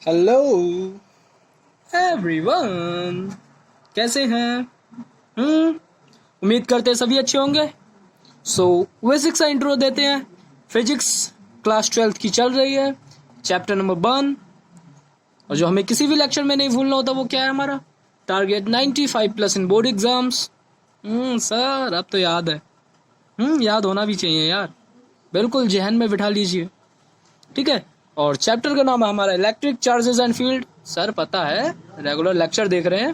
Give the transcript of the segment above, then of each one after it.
Hello everyone, कैसे हैं? उम्मीद करते हैं सभी अच्छे होंगे। सो बेसिक सा इंट्रो देते हैं। फिजिक्स क्लास 12th की चल रही है, चैप्टर नंबर 1। और जो हमें किसी भी लेक्चर में नहीं भूलना होता वो क्या है हमारा टारगेट 95+ इन बोर्ड एग्जाम्स। सर अब तो याद है। याद होना भी चाहिए यार, बिल्कुल जहन में बिठा लीजिए, ठीक है। और चैप्टर का नाम है हमारा electric charges and field. Sir पता है, रेगुलर लेक्चर देख रहे हैं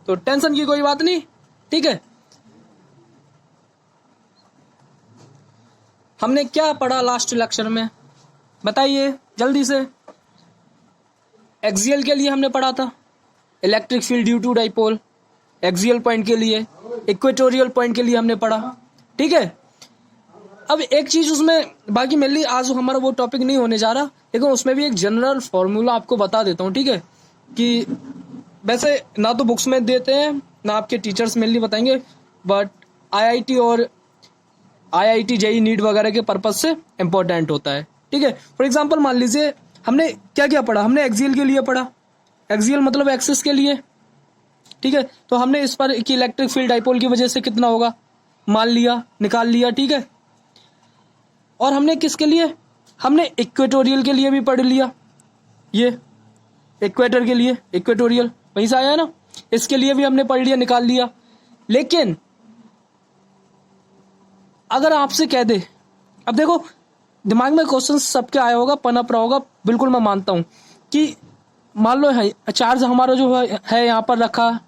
तो टेंशन की कोई बात नहीं, ठीक है। हमने क्या पढ़ा लास्ट लेक्चर में बताइए जल्दी से। एक्सियल के लिए हमने पढ़ा था electric field due to dipole, axial point के लिए, इक्वेटोरियल पॉइंट के लिए हमने पढ़ा, ठीक है। अब एक चीज उसमें, बाकी मेनली आज हमारा वो टॉपिक नहीं होने जा रहा, लेकिन उसमें भी एक जनरल फॉर्मूला आपको बता देता हूँ, ठीक है। कि वैसे ना तो बुक्स में देते हैं ना आपके टीचर्स मेनली बताएंगे, बट आईआईटी और आईआईटी जेईई नीट वगैरह के पर्पज से इम्पोर्टेंट होता है, ठीक है। फॉर एग्जाम्पल मान लीजिए हमने क्या क्या पढ़ा। हमने एक्सियल के लिए पढ़ा, एक्सियल मतलब एक्सिस के लिए, ठीक है। तो हमने इस पर कि इलेक्ट्रिक फील्ड डाइपोल की वजह से कितना होगा मान लिया, निकाल लिया, ठीक है। और हमने किसके लिए, हमने इक्वेटोरियल के लिए भी पढ़ लिया, ये इक्वेटर के लिए, इक्वेटोरियल वहीं से आया है ना, इसके लिए भी हमने पढ़ लिया, निकाल लिया। लेकिन अगर आपसे कह दे, अब देखो दिमाग में क्वेश्चन सबके आया होगा, पनप रहा होगा, बिल्कुल मैं मानता हूं कि मान लो है चार्ज हमारा जो है यहाँ पर रखा,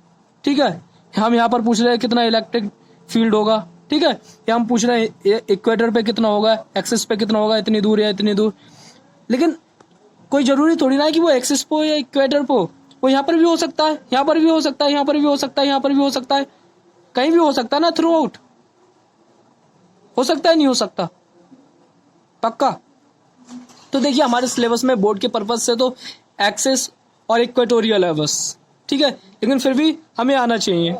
ठीक है। हम यहाँ पर पूछ रहे हैं कितना इलेक्ट्रिक फील्ड होगा, ठीक है। या हम पूछ रहे हैं इक्वेटर पे कितना होगा, एक्सिस पे कितना होगा, इतनी दूर या इतनी दूर। लेकिन कोई जरूरी थोड़ी ना है कि वो एक्सिस पे या इक्वेटर पे, वो यहाँ पर भी हो सकता है, यहाँ पर भी हो सकता है, यहाँ पर भी हो सकता है, यहाँ पर भी हो सकता है, कहीं भी हो सकता है ना, थ्रू आउट हो सकता है, नहीं हो सकता पक्का। तो देखिए हमारे सिलेबस में बोर्ड के पर्पज से तो एक्सिस और इक्वेटोरियल है बस, ठीक है। लेकिन फिर भी हमें आना चाहिए,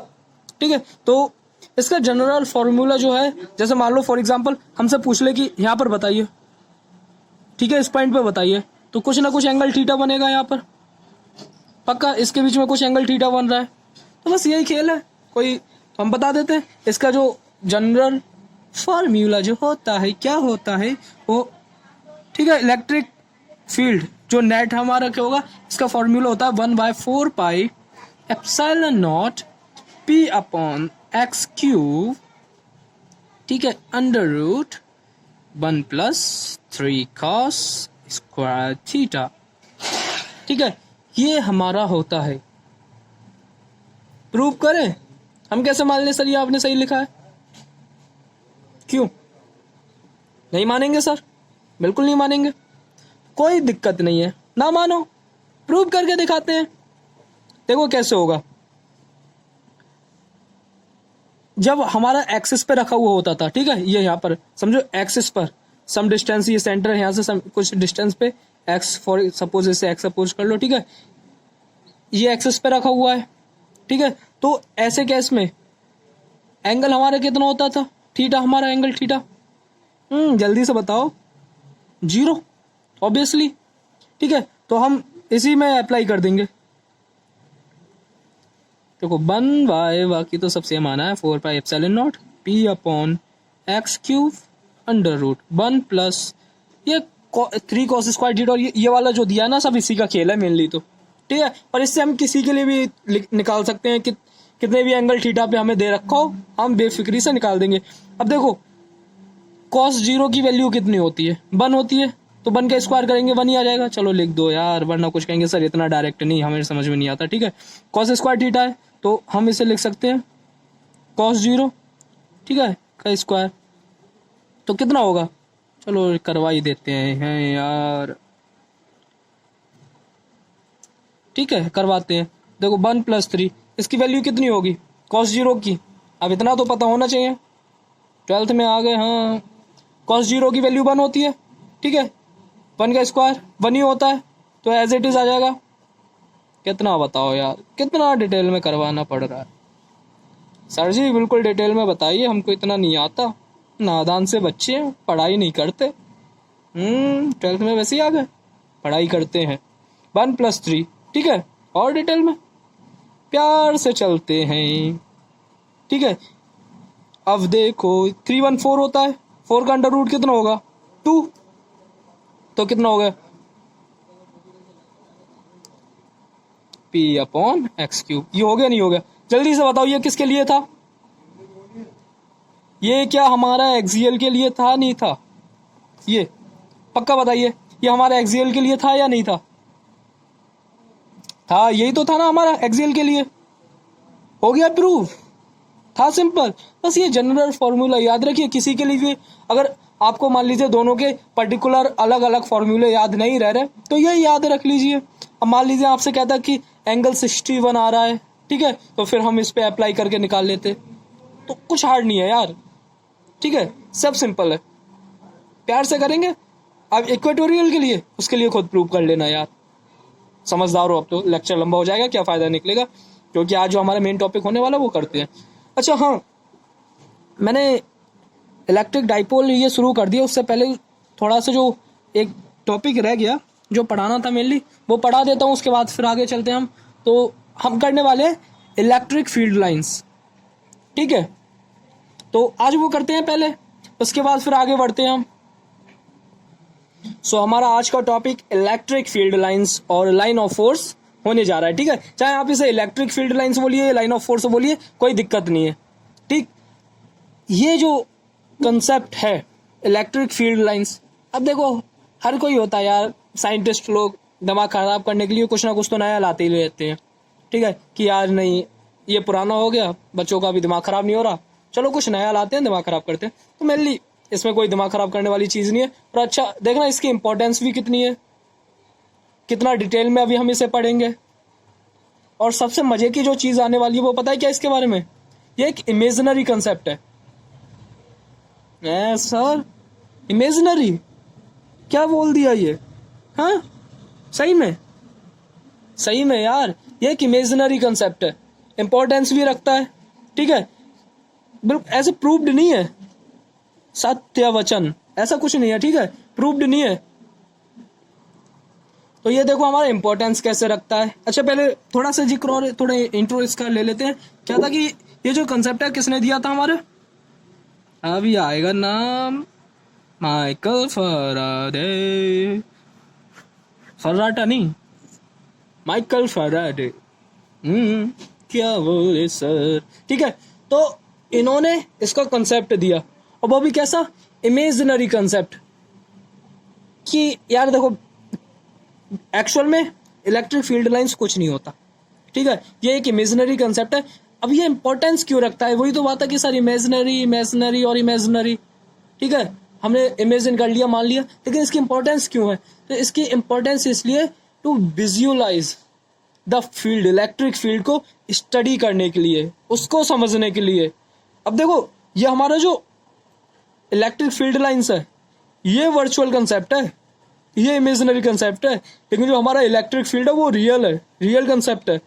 ठीक है। तो इसका जनरल फॉर्मूला जो है, जैसे मान लो फॉर एग्जांपल हमसे पूछ ले कि यहाँ पर बताइए, ठीक है, इस पॉइंट पे बताइए, तो कुछ ना कुछ एंगल थीटा बनेगा यहाँ पर पक्का, इसके बीच में कुछ एंगल थीटा बन रहा है। तो बस यही खेल है, कोई हम बता देते हैं। इसका जो जनरल फॉर्मूला जो होता है, क्या होता है वो, ठीक है। इलेक्ट्रिक फील्ड जो नेट हमारा क्या होगा, इसका फॉर्मूला होता है 1/4 pi epsilon nought P upon x cube, ठीक है, under root 1+3 cos square theta, ठीक है। ये हमारा होता है। प्रूव करें? हम कैसे मान लें सर ये आपने सही लिखा है? क्यों नहीं मानेंगे सर? बिल्कुल नहीं मानेंगे, कोई दिक्कत नहीं है, ना मानो, प्रूव करके दिखाते हैं। देखो कैसे होगा। जब हमारा एक्सिस पे रखा हुआ होता था, ठीक है, ये यहाँ पर समझो एक्सिस पर सम डिस्टेंस, ये सेंटर है, यहाँ से कुछ डिस्टेंस पे एक्स, फॉर सपोज इसे एक्स सपोज कर लो, ठीक है। ये एक्सिस पे रखा हुआ है, ठीक है। तो ऐसे केस में एंगल हमारा कितना होता था, थीटा, हमारा एंगल थीटा, जल्दी से बताओ, 0 ऑब्वियसली, ठीक है। तो हम इसी में अप्लाई कर देंगे। देखो 1/, बाकी तो सब सेम आना है, 4 pi epsilon nought P upon x cube under root 1+ ये 3 cos स्क्वायर थीटा, और ये वाला जो दिया ना सब इसी का खेल है मेनली, तो ठीक है। और इससे हम किसी के लिए भी निकाल सकते हैं कि कितने भी एंगल थीटा पे हमें दे रखा हो, हम बेफिक्री से निकाल देंगे। अब देखो cos 0 की वैल्यू कितनी होती है, 1 होती है, तो 1 का स्क्वायर करेंगे 1 ही आ जाएगा। चलो लिख दो यार, वरना कुछ कहेंगे सर इतना डायरेक्ट नहीं, हमें समझ में नहीं आता, ठीक है। cos स्क्वायर थीटा है तो हम इसे लिख सकते हैं cos 0, ठीक है, का स्क्वायर, तो कितना होगा, चलो करवा ही देते हैं यार, ठीक है, करवाते हैं। देखो 1+3, इसकी वैल्यू कितनी होगी cos 0 की, अब इतना तो पता होना चाहिए, 12th में आ गए, हाँ। cos 0 की वैल्यू 1 होती है, ठीक है, 1 का स्क्वायर 1 ही होता है, तो एज इट इज आ जाएगा। कितना बताओ यार, कितना डिटेल में करवाना पड़ रहा है सर जी, बिल्कुल डिटेल में बताइए, हमको इतना नहीं आता, नादान से बच्चे हैं, पढ़ाई नहीं करते। 12th में वैसे ही आ गए, पढ़ाई करते हैं। 1+3, ठीक है। और डिटेल में प्यार से चलते हैं, ठीक है। अब देखो 3 1 4 होता है, 4 का अंडर रूट कितना होगा 2, तो कितना हो गया p/x³। ये हो गया नहीं हो गया? जल्दी से बताओ ये किसके लिए था? ये क्या हमारा एक्सियल के लिए था नहीं था? ये पक्का बताइए, ये हमारा एक्सियल के लिए था या नहीं था? था, यही तो था ना हमारा एक्सियल के लिए। हो गया प्रूफ, था सिंपल। बस ये जनरल फॉर्मूला याद रखिए। किसी के लिए भी अगर आपको मान लीजिए दोनों के पर्टिकुलर अलग अलग फॉर्मूले याद नहीं रह रहे तो ये याद रख लीजिए। अब मान लीजिए आपसे कहता कि एंगल 61 आ रहा है, ठीक है, तो फिर हम इस पे अप्लाई करके निकाल लेते। तो कुछ हार्ड नहीं है यार, ठीक है, सब सिंपल है, प्यार से करेंगे। अब इक्वेटोरियल के लिए उसके लिए खुद प्रूव कर लेना यार, समझदार हो। अब तो लेक्चर लंबा हो जाएगा, क्या फायदा निकलेगा, क्योंकि आज जो हमारा मेन टॉपिक होने वाला वो करते हैं। अच्छा हाँ, मैंने इलेक्ट्रिक डाइपोल ये शुरू कर दिया, उससे पहले थोड़ा सा जो एक टॉपिक रह गया जो पढ़ाना था मेनली वो पढ़ा देता हूँ, उसके बाद फिर आगे चलते हैं हम। तो हम करने वाले हैं इलेक्ट्रिक फील्ड लाइंस, ठीक है। तो आज वो करते हैं पहले, उसके बाद फिर आगे बढ़ते हैं हम। सो हमारा आज का टॉपिक इलेक्ट्रिक फील्ड लाइंस और लाइन ऑफ फोर्स होने जा रहा है, ठीक है। चाहे आप इसे इलेक्ट्रिक फील्ड लाइंस बोलिए, लाइन ऑफ फोर्स बोलिए, कोई दिक्कत नहीं है, ठीक। ये जो कंसेप्ट है इलेक्ट्रिक फील्ड लाइंस, अब देखो हर कोई होता है यार, साइंटिस्ट लोग दिमाग खराब करने के लिए कुछ ना कुछ तो नया लाते ही रहते हैं, ठीक है, कि यार नहीं ये पुराना हो गया, बच्चों का भी दिमाग खराब नहीं हो रहा, चलो कुछ नया लाते हैं, दिमाग खराब करते हैं। तो मेनली इसमें कोई दिमाग खराब करने वाली चीज नहीं है। और अच्छा देखना इसकी इंपॉर्टेंस भी कितनी है, कितना डिटेल में अभी हम इसे पढ़ेंगे। और सबसे मजे की जो चीज आने वाली है वो पता है क्या इसके बारे में? ये एक इमेजिनरी कंसेप्ट है। सर इमेजिनरी क्या बोल दिया ये? हाँ सही में, सही में यार, ये एक इमेजिनरी कंसेप्ट है, इंपॉर्टेंस भी रखता है, ठीक है। बिल्कुल ऐसे प्रूव्ड नहीं है, सत्य वचन ऐसा कुछ नहीं है, ठीक है, प्रूव्ड नहीं है। तो ये देखो हमारा इंपॉर्टेंस कैसे रखता है। अच्छा पहले थोड़ा सा जिक्र और थोड़े इंट्रो इसका ले लेते हैं। क्या था कि ये जो कंसेप्ट है किसने दिया था हमारे? अभी आएगा नाम, माइकल फैराडे। फराटा नहीं, माइकल फैराडे। क्या बोले सर, ठीक है। तो इन्होंने इसका कंसेप्ट दिया, और वो भी कैसा? इमेजिनरी कंसेप्ट, कि यार देखो एक्चुअल में इलेक्ट्रिक फील्ड लाइंस कुछ नहीं होता, ठीक है, ये एक इमेजिनरी कंसेप्ट है। अब ये इंपॉर्टेंस क्यों रखता है? वही तो बात है कि सर इमेजिनरी इमेजिनरी और इमेजिनरी, ठीक है, हमने इमेजिन कर लिया, मान लिया, लेकिन इसकी इंपॉर्टेंस क्यों है? तो इसकी इंपॉर्टेंस इसलिए to visualise the field, electric field को स्टडी करने के लिए, उसको समझने के लिए। अब देखो ये हमारा जो इलेक्ट्रिक फील्ड लाइंस है ये वर्चुअल कंसेप्ट है, ये इमेजिनरी कंसेप्ट है, लेकिन जो हमारा इलेक्ट्रिक फील्ड है वो रियल है, रियल कंसेप्ट है।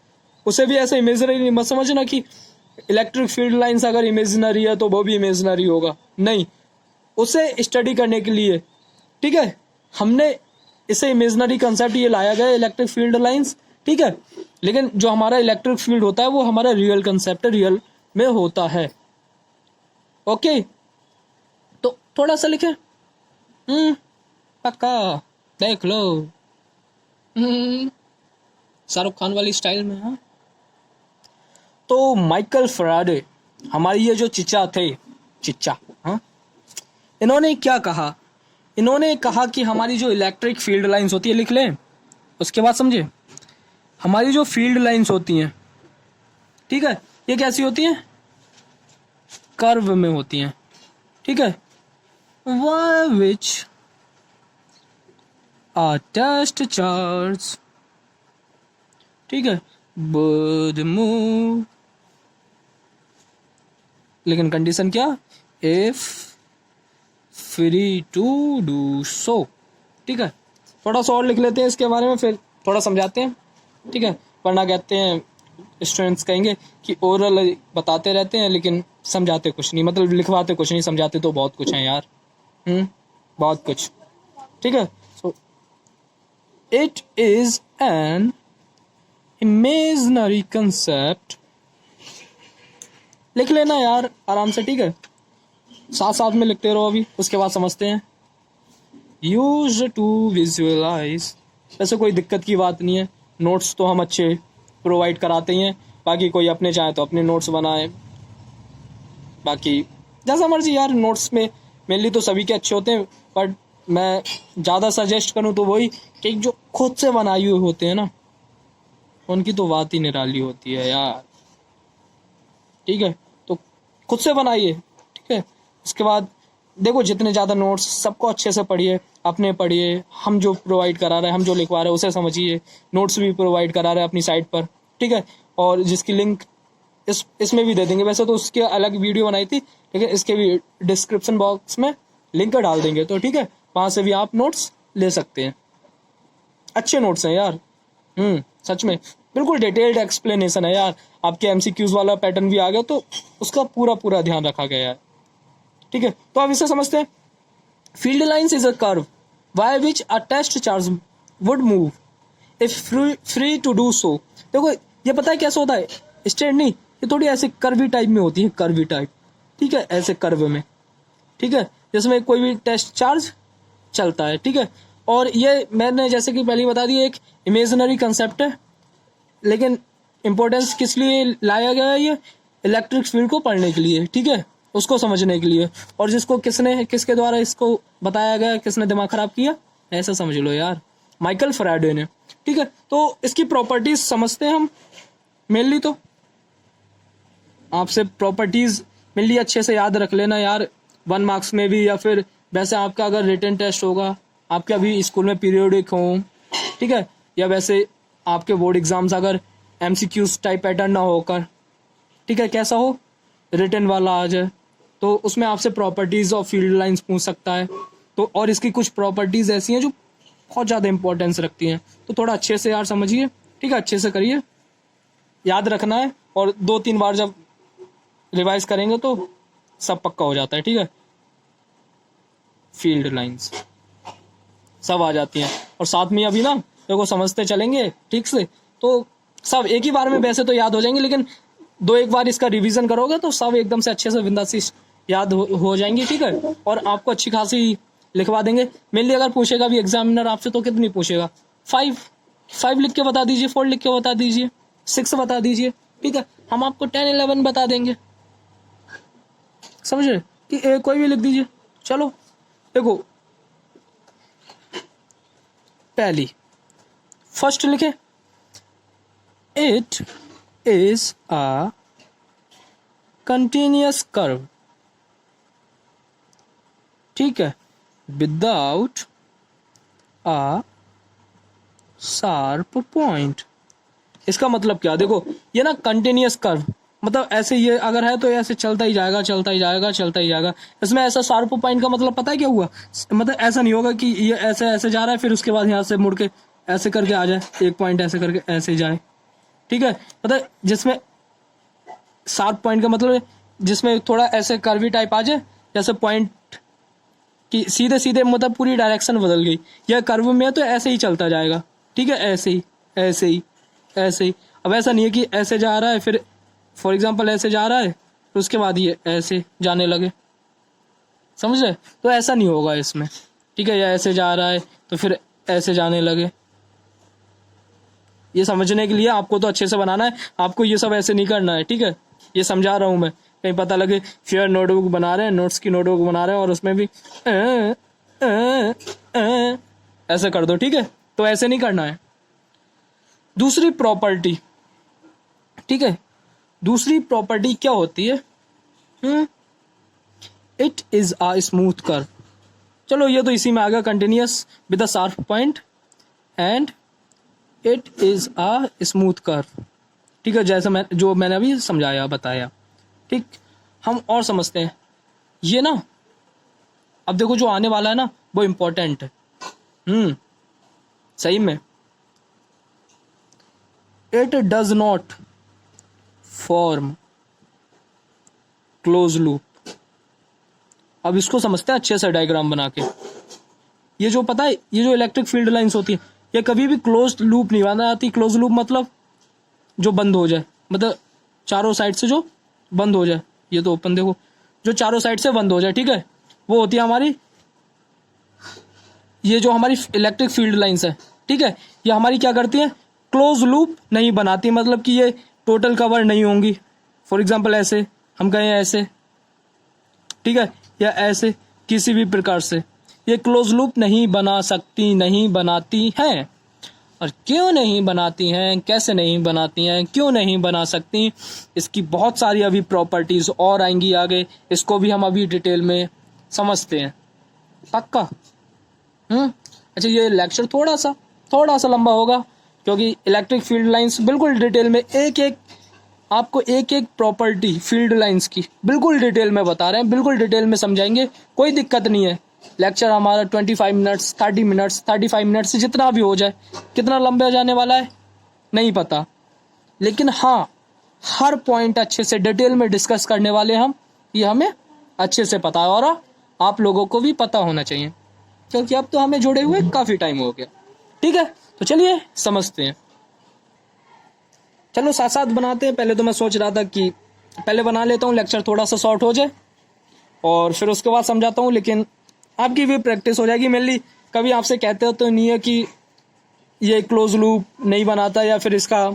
उसे भी ऐसे इमेजिनरी नहीं मत समझना कि इलेक्ट्रिक फील्ड लाइंस अगर इमेजिनरी है तो वो भी इमेजिनरी होगा, नहीं, उसे स्टडी करने के लिए, ठीक है, हमने इसे इमेजिनरी कंसेप्ट ये लाया गया इलेक्ट्रिक फील्ड लाइंस, ठीक है। लेकिन जो हमारा इलेक्ट्रिक फील्ड होता है वो हमारा रियल कंसेप्ट है, रियल में होता है, ओके। तो थोड़ा सा लिखे, पक्का देख लो, शाहरुख खान वाली स्टाइल में। हाँ, तो माइकल फैराडे हमारी ये जो चिच्चा थे, चिच्चा, हाँ, इन्होंने क्या कहा? इन्होंने कहा कि हमारी जो इलेक्ट्रिक फील्ड लाइंस होती है, लिख लें उसके बाद समझे, हमारी जो फील्ड लाइंस होती हैं, ठीक है, ये कैसी होती हैं? कर्व में होती हैं, ठीक है, which attached charge, ठीक है, would move, लेकिन कंडीशन क्या? if free to do so, ठीक है। थोड़ा सा और लिख लेते हैं इसके बारे में, फिर थोड़ा समझाते हैं, ठीक है, वरना कहते हैं स्टूडेंट्स कहेंगे कि ओरल बताते रहते हैं लेकिन समझाते कुछ नहीं, मतलब लिखवाते कुछ नहीं, समझाते तो बहुत कुछ है यार, बहुत कुछ, ठीक है। So it is an imaginary concept. लिख लेना यार आराम से, ठीक है, साथ साथ में लिखते रहो, अभी उसके बाद समझते हैं। यूज टू विजुअलाइज, वैसे कोई दिक्कत की बात नहीं है, नोट्स तो हम अच्छे प्रोवाइड कराते ही हैं, बाकी कोई अपने चाहे तो अपने नोट्स बनाए, बाकी जैसा मर्जी यार। नोट्स में मेनली तो सभी के अच्छे होते हैं, बट मैं ज़्यादा सजेस्ट करूँ तो वही कि जो खुद से बनाए हुए होते हैं ना, उनकी तो बात ही निराली होती है यार, ठीक है। तो खुद से बनाइए, ठीक है। उसके बाद देखो, जितने ज़्यादा नोट्स सबको अच्छे से पढ़िए, अपने पढ़िए, हम जो प्रोवाइड करा रहे हैं, हम जो लिखवा रहे हैं उसे समझिए, नोट्स भी प्रोवाइड करा रहे हैं अपनी साइट पर, ठीक है। और जिसकी लिंक इसमें भी दे देंगे, वैसे तो उसकी अलग वीडियो बनाई थी, लेकिन इसके भी डिस्क्रिप्शन बॉक्स में लिंक डाल देंगे, तो ठीक है, वहाँ से भी आप नोट्स ले सकते हैं। अच्छे नोट्स हैं यार, सच में बिल्कुल डिटेल्ड एक्सप्लेनेशन है यार। आपके एमसीक्यूज वाला पैटर्न भी आ गया तो उसका पूरा पूरा ध्यान रखा गया है, ठीक है। तो अब इसे समझते हैं। Field lines is a curve by which a test charge would move if free to do so. देखो ये पता है कैसे होता है, स्ट्रेट नहीं, ये थोड़ी ऐसे कर्वी टाइप में होती है, कर्वी टाइप, ठीक है, ऐसे कर्व में, ठीक है, जिसमें कोई भी टेस्ट चार्ज चलता है, ठीक है। और ये मैंने जैसे कि पहले बता दिया, एक इमेजिनरी कंसेप्ट है, लेकिन इम्पोर्टेंस किस लिए लाया गया है, ये इलेक्ट्रिक फील्ड को पढ़ने के लिए, ठीक है, उसको समझने के लिए। और जिसको किसके द्वारा इसको बताया गया, किसने दिमाग खराब किया, ऐसा समझ लो यार, माइकल फैराडे ने, ठीक है। तो इसकी प्रॉपर्टीज समझते हैं हम मेनली। तो आपसे प्रॉपर्टीज मेनली अच्छे से याद रख लेना यार, 1 मार्क्स में भी, या फिर वैसे आपका अगर रिटन टेस्ट होगा, आपके अभी स्कूल में पीरियोडिक हो, ठीक है, या वैसे आपके बोर्ड एग्जाम्स अगर एमसीक्यूज टाइप पैटर्न ना होकर, ठीक है, कैसा हो, रिटन वाला आ जाए, तो उसमें आपसे प्रॉपर्टीज ऑफ फील्ड लाइंस पूछ सकता है। तो और इसकी कुछ प्रॉपर्टीज ऐसी हैं जो बहुत ज़्यादा इंपॉर्टेंस रखती हैं, तो थोड़ा अच्छे से यार समझिए, ठीक है, अच्छे से करिए, याद रखना है, और 2-3 बार जब रिवाइज करेंगे तो सब पक्का हो जाता है, ठीक है। फील्ड लाइंस सब आ जाती हैं, और साथ में अभी ना देखो समझते चलेंगे ठीक से, तो सब एक ही बार में वैसे तो याद हो जाएंगे, लेकिन 2-1 बार इसका रिवीजन करोगे तो सब एकदम से अच्छे से बिंदासी याद हो जाएंगी, ठीक है। और आपको अच्छी खासी लिखवा देंगे। मेनली अगर पूछेगा भी एग्जामिनर आपसे तो कितनी पूछेगा, 5 लिख के बता दीजिए, 4 लिख के बता दीजिए, 6 बता दीजिए, ठीक है, हम आपको 10-11 बता देंगे, समझ रहे कि कोई भी लिख दीजिए। चलो देखो, पहली फर्स्ट लिखे, it is a continuous curve, ठीक है, विदाउट अ शार्प पॉइंट। इसका मतलब क्या, देखो ये ना कंटिन्यूअस कर्व, मतलब ऐसे ये अगर है तो ऐसे चलता ही जाएगा, चलता ही जाएगा, चलता ही जाएगा। इसमें ऐसा शार्प पॉइंट का मतलब पता है क्या हुआ, मतलब ऐसा नहीं होगा कि ये ऐसे ऐसे जा रहा है फिर उसके बाद यहाँ से मुड़ के ऐसे करके आ जाए, एक पॉइंट ऐसे करके ऐसे जाए, ठीक है। मतलब जिसमें शार्प पॉइंट का मतलब जिसमें थोड़ा ऐसे कर्वी टाइप आ जाए, जैसे पॉइंट कि सीधे सीधे मतलब पूरी डायरेक्शन बदल गई, यह कर्व में है तो ऐसे ही चलता जाएगा, ठीक है, ऐसे ही ऐसे ही ऐसे ही। अब ऐसा नहीं है कि ऐसे जा रहा है फिर फॉर एग्जांपल ऐसे जा रहा है तो उसके बाद ये ऐसे जाने लगे, समझ रहे, तो ऐसा नहीं होगा इसमें, ठीक है। या ऐसे जा रहा है तो फिर ऐसे जाने लगे, ये समझने के लिए आपको तो अच्छे से बनाना है, आपको ये सब ऐसे नहीं करना है, ठीक है। ये समझा रहा हूँ मैं, कहीं पता लगे फिर नोटबुक बना रहे हैं, नोट्स की नोटबुक बना रहे हैं और उसमें भी ऐसे कर दो, ठीक है, तो ऐसे नहीं करना है। दूसरी प्रॉपर्टी, ठीक है, दूसरी प्रॉपर्टी क्या होती है, it is a smooth curve. चलो ये तो इसी में आ गया, continuous with a sharp point and it is a smooth curve, ठीक है, जैसे मैंने अभी समझाया बताया, ठीक। हम और समझते हैं ये ना, अब देखो जो आने वाला है ना वो इम्पोर्टेंट है, सही में, it does not form close loop. अब इसको समझते हैं अच्छे से डायग्राम बना के। ये जो पता है, ये जो इलेक्ट्रिक फील्ड लाइंस होती है ये कभी भी क्लोज लूप नहीं बनाती। क्लोज लूप मतलब जो बंद हो जाए, मतलब चारों साइड से जो बंद हो जाए। ये तो ओपन देखो, जो चारों साइड से बंद हो जाए, ठीक है, वो होती है हमारी, ये जो हमारी इलेक्ट्रिक फील्ड लाइंस है, ठीक है, ये हमारी क्या करती हैं, क्लोज लूप नहीं बनाती, मतलब कि ये टोटल कवर नहीं होंगी। फॉर एग्जांपल ऐसे हम कहें, ऐसे, ठीक है, या ऐसे किसी भी प्रकार से ये क्लोज लूप नहीं बना सकती, नहीं बनाती हैं। और क्यों नहीं बनाती हैं, कैसे नहीं बनाती हैं, क्यों नहीं बना सकती, इसकी बहुत सारी अभी प्रॉपर्टीज और आएंगी आगे, इसको भी हम अभी डिटेल में समझते हैं। पक्का? अच्छा, ये लेक्चर थोड़ा सा लंबा होगा, क्योंकि इलेक्ट्रिक फील्ड लाइंस बिल्कुल डिटेल में एक एक आपको एक एक प्रॉपर्टी फील्ड लाइंस की बिल्कुल डिटेल में बता रहे हैं, बिल्कुल डिटेल में समझाएंगे, कोई दिक्कत नहीं है। लेक्चर हमारा 25 मिनट्स, 30 मिनट्स, 35 मिनट्स से जितना भी हो जाए। कितना लंबा जाने वाला है नहीं पता, लेकिन हाँ, हर पॉइंट अच्छे से डिटेल में डिस्कस करने वाले हम, ये हमें अच्छे से पता है, और आप लोगों को भी पता होना चाहिए, क्योंकि अब तो हमें जुड़े हुए काफ़ी टाइम हो गया। ठीक है, तो चलिए समझते हैं। चलो साथ साथ बनाते हैं। पहले तो मैं सोच रहा था कि पहले बना लेता हूँ, लेक्चर थोड़ा सा शॉर्ट हो जाए, और फिर उसके बाद समझाता हूँ, लेकिन आपकी भी प्रैक्टिस हो जाएगी। मेनली कभी आपसे कहते हो तो नहीं है कि ये क्लोज लूप नहीं बनाता, या फिर इसका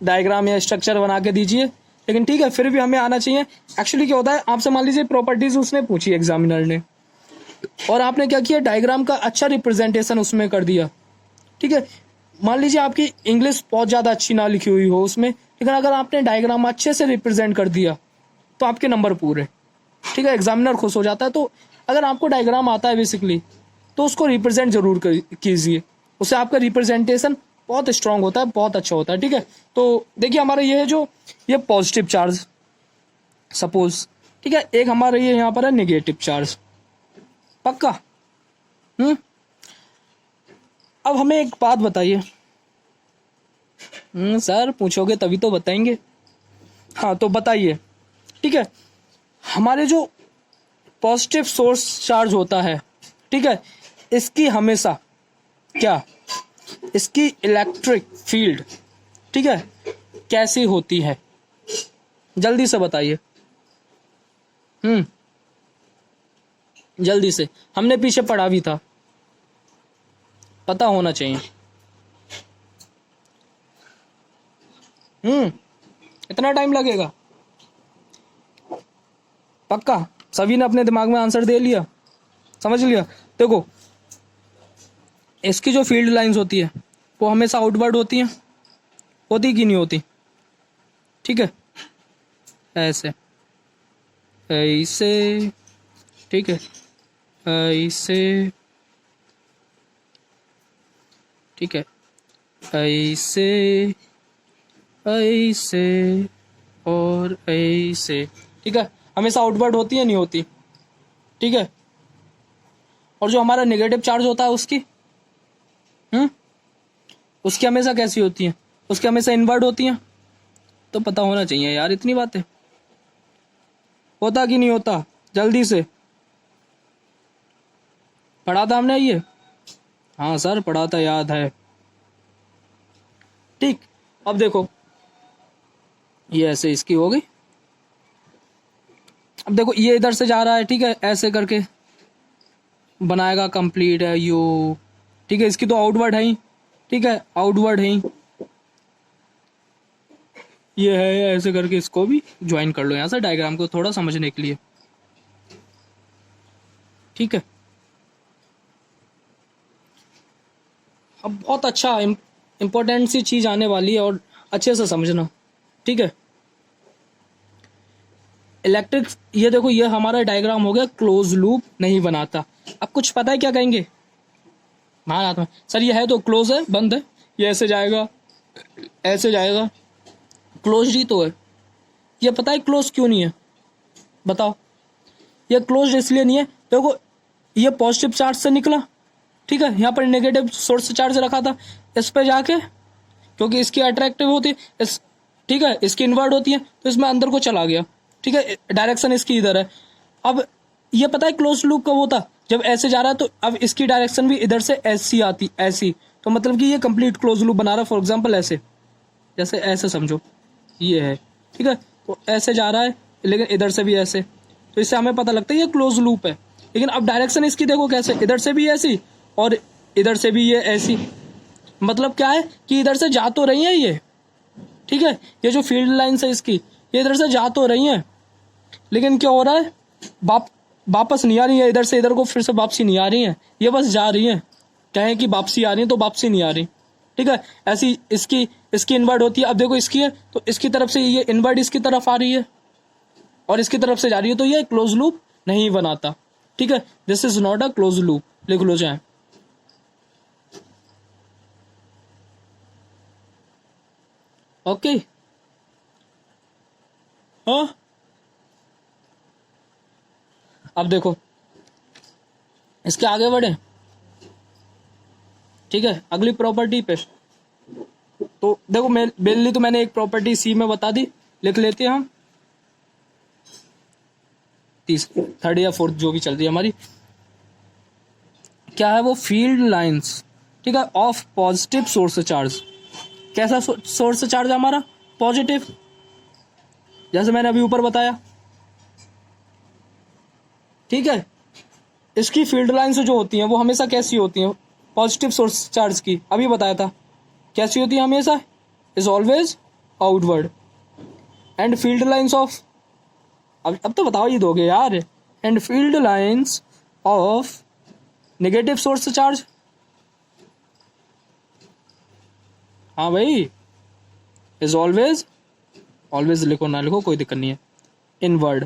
डायग्राम या स्ट्रक्चर बना के दीजिए, लेकिन ठीक है, फिर भी हमें आना चाहिए। एक्चुअली क्या होता है, आपसे मान लीजिए प्रॉपर्टीज उसने पूछी एग्जामिनर ने, और आपने क्या किया, डायग्राम का अच्छा रिप्रेजेंटेशन उसमें कर दिया। ठीक है, मान लीजिए आपकी इंग्लिश बहुत ज़्यादा अच्छी ना लिखी हुई हो उसमें, लेकिन अगर आपने डायग्राम अच्छे से रिप्रेजेंट कर दिया तो आपके नंबर पूरे। ठीक है, एग्जामिनर खुश हो जाता है। तो अगर आपको डायग्राम आता है बेसिकली, तो उसको रिप्रेजेंट जरूर कीजिए, उससे आपका रिप्रेजेंटेशन बहुत स्ट्रांग होता है, बहुत अच्छा होता है। ठीक है, तो देखिए हमारा ये है जो ये पॉजिटिव चार्ज सपोज, ठीक है, एक हमारा ये यहाँ पर है नेगेटिव चार्ज। पक्का? अब हमें एक बात बताइए। सर पूछोगे तभी तो बताएंगे। हाँ तो बताइए, ठीक है, हमारे जो पॉजिटिव सोर्स चार्ज होता है, ठीक है, इसकी हमेशा क्या, इसकी इलेक्ट्रिक फील्ड, ठीक है, कैसी होती है, जल्दी से बताइए। जल्दी से, हमने पीछे पढ़ा भी था, पता होना चाहिए। इतना टाइम लगेगा? पक्का? सभी ने अपने दिमाग में आंसर दे लिया, समझ लिया? देखो, इसकी जो फील्ड लाइंस होती है वो हमेशा आउटवर्ड होती हैं, होती कि नहीं होती? ठीक है, ऐसे, ऐसे, ठीक है, ऐसे, ठीक है, ऐसे, ऐसे और ऐसे। ठीक है, हमेशा आउटवर्ड होती है, नहीं होती? ठीक है, और जो हमारा नेगेटिव चार्ज होता है उसकी उसकी हमेशा कैसी होती है? उसकी हमेशा इनवर्ड होती हैं। तो पता होना चाहिए यार, इतनी बातें। होता कि नहीं होता? जल्दी से, पढ़ा था हमने ये? हाँ सर पढ़ा था, याद है। ठीक, अब देखो, ये ऐसे इसकी हो गई। अब देखो ये इधर से जा रहा है, ठीक है, ऐसे करके बनाएगा, कंप्लीट है यू। ठीक है, इसकी तो आउटवर्ड है ही, ठीक है, आउटवर्ड है ही, ये है, ऐसे करके इसको भी ज्वाइन कर लो यहाँ से डायग्राम को थोड़ा समझने के लिए। ठीक है, अब बहुत अच्छा इंपॉर्टेंट सी चीज आने वाली है, और अच्छे से समझना। ठीक है, इलेक्ट्रिक, ये देखो, ये हमारा डायग्राम हो गया, क्लोज लूप नहीं बनाता। अब कुछ पता है क्या कहेंगे? महाराज सर ये है तो क्लोज है, बंद है, ये ऐसे जाएगा, ऐसे जाएगा, क्लोज ही तो है। ये पता है क्लोज क्यों नहीं है? बताओ। ये क्लोज इसलिए नहीं है, देखो ये पॉजिटिव चार्ज से निकला, ठीक है, यहाँ पर नेगेटिव सोर्स चार्ज रखा था, इस पे जाके, क्योंकि इसकी अट्रैक्टिव होती है, ठीक है, इसकी इनवर्ड होती है, तो इसमें अंदर को चला गया। ठीक है, डायरेक्शन इसकी इधर है। अब ये पता है क्लोज लूप कब होता? जब ऐसे जा रहा है, तो अब इसकी डायरेक्शन भी इधर से ऐसी आती, ऐसी, तो मतलब कि ये कंप्लीट क्लोज लूप बना रहा है। फॉर एग्जांपल ऐसे, जैसे ऐसे समझो ये है, ठीक है, तो ऐसे जा रहा है, लेकिन इधर से भी ऐसे, तो इससे हमें पता लगता है ये क्लोज लूप है। लेकिन अब डायरेक्शन इसकी देखो कैसे, इधर से भी ऐसी और इधर से भी ये ऐसी। मतलब क्या है कि इधर से जा तो रही है ये, ठीक है, ये जो फील्ड लाइंस है इसकी, ये इधर से जा तो रही है, लेकिन क्या हो रहा है, वापस नहीं आ रही है, इधर से इधर को फिर से वापसी नहीं आ रही है, ये बस जा रही है। कहें कि वापसी आ रही है तो वापसी नहीं आ रही, ठीक है। ऐसी इसकी इनवर्ड होती है। अब देखो इसकी है तो इसकी तरफ से ये इनवर्ड इसकी तरफ आ रही है और इसकी तरफ से जा रही है, तो ये क्लोज लूप नहीं बनाता, ठीक है। This is not a close loop, लिख लो चाहे। ओके, हाँ, अब देखो इसके आगे बढ़े, ठीक है, अगली प्रॉपर्टी पे। तो देखो मेनली तो मैंने एक प्रॉपर्टी सी में बता दी, लिख लेते हैं हम थर्ड या फोर्थ जो भी चल रही है हमारी। क्या है वो, फील्ड लाइंस, ठीक है, ऑफ पॉजिटिव सोर्स चार्ज। कैसा सोर्स चार्ज है हमारा, पॉजिटिव, जैसे मैंने अभी ऊपर बताया, ठीक है। इसकी फील्ड लाइंस जो होती हैं वो हमेशा कैसी होती हैं, पॉजिटिव सोर्स चार्ज की, अभी बताया था कैसी होती है हमेशा, is always outward. And field lines of, अब तो बताओ ही दोगे यार, and field lines of negative source charge, हाँ भाई, इज ऑलवेज, ऑलवेज लिखो ना लिखो कोई दिक्कत नहीं है, इनवर्ड,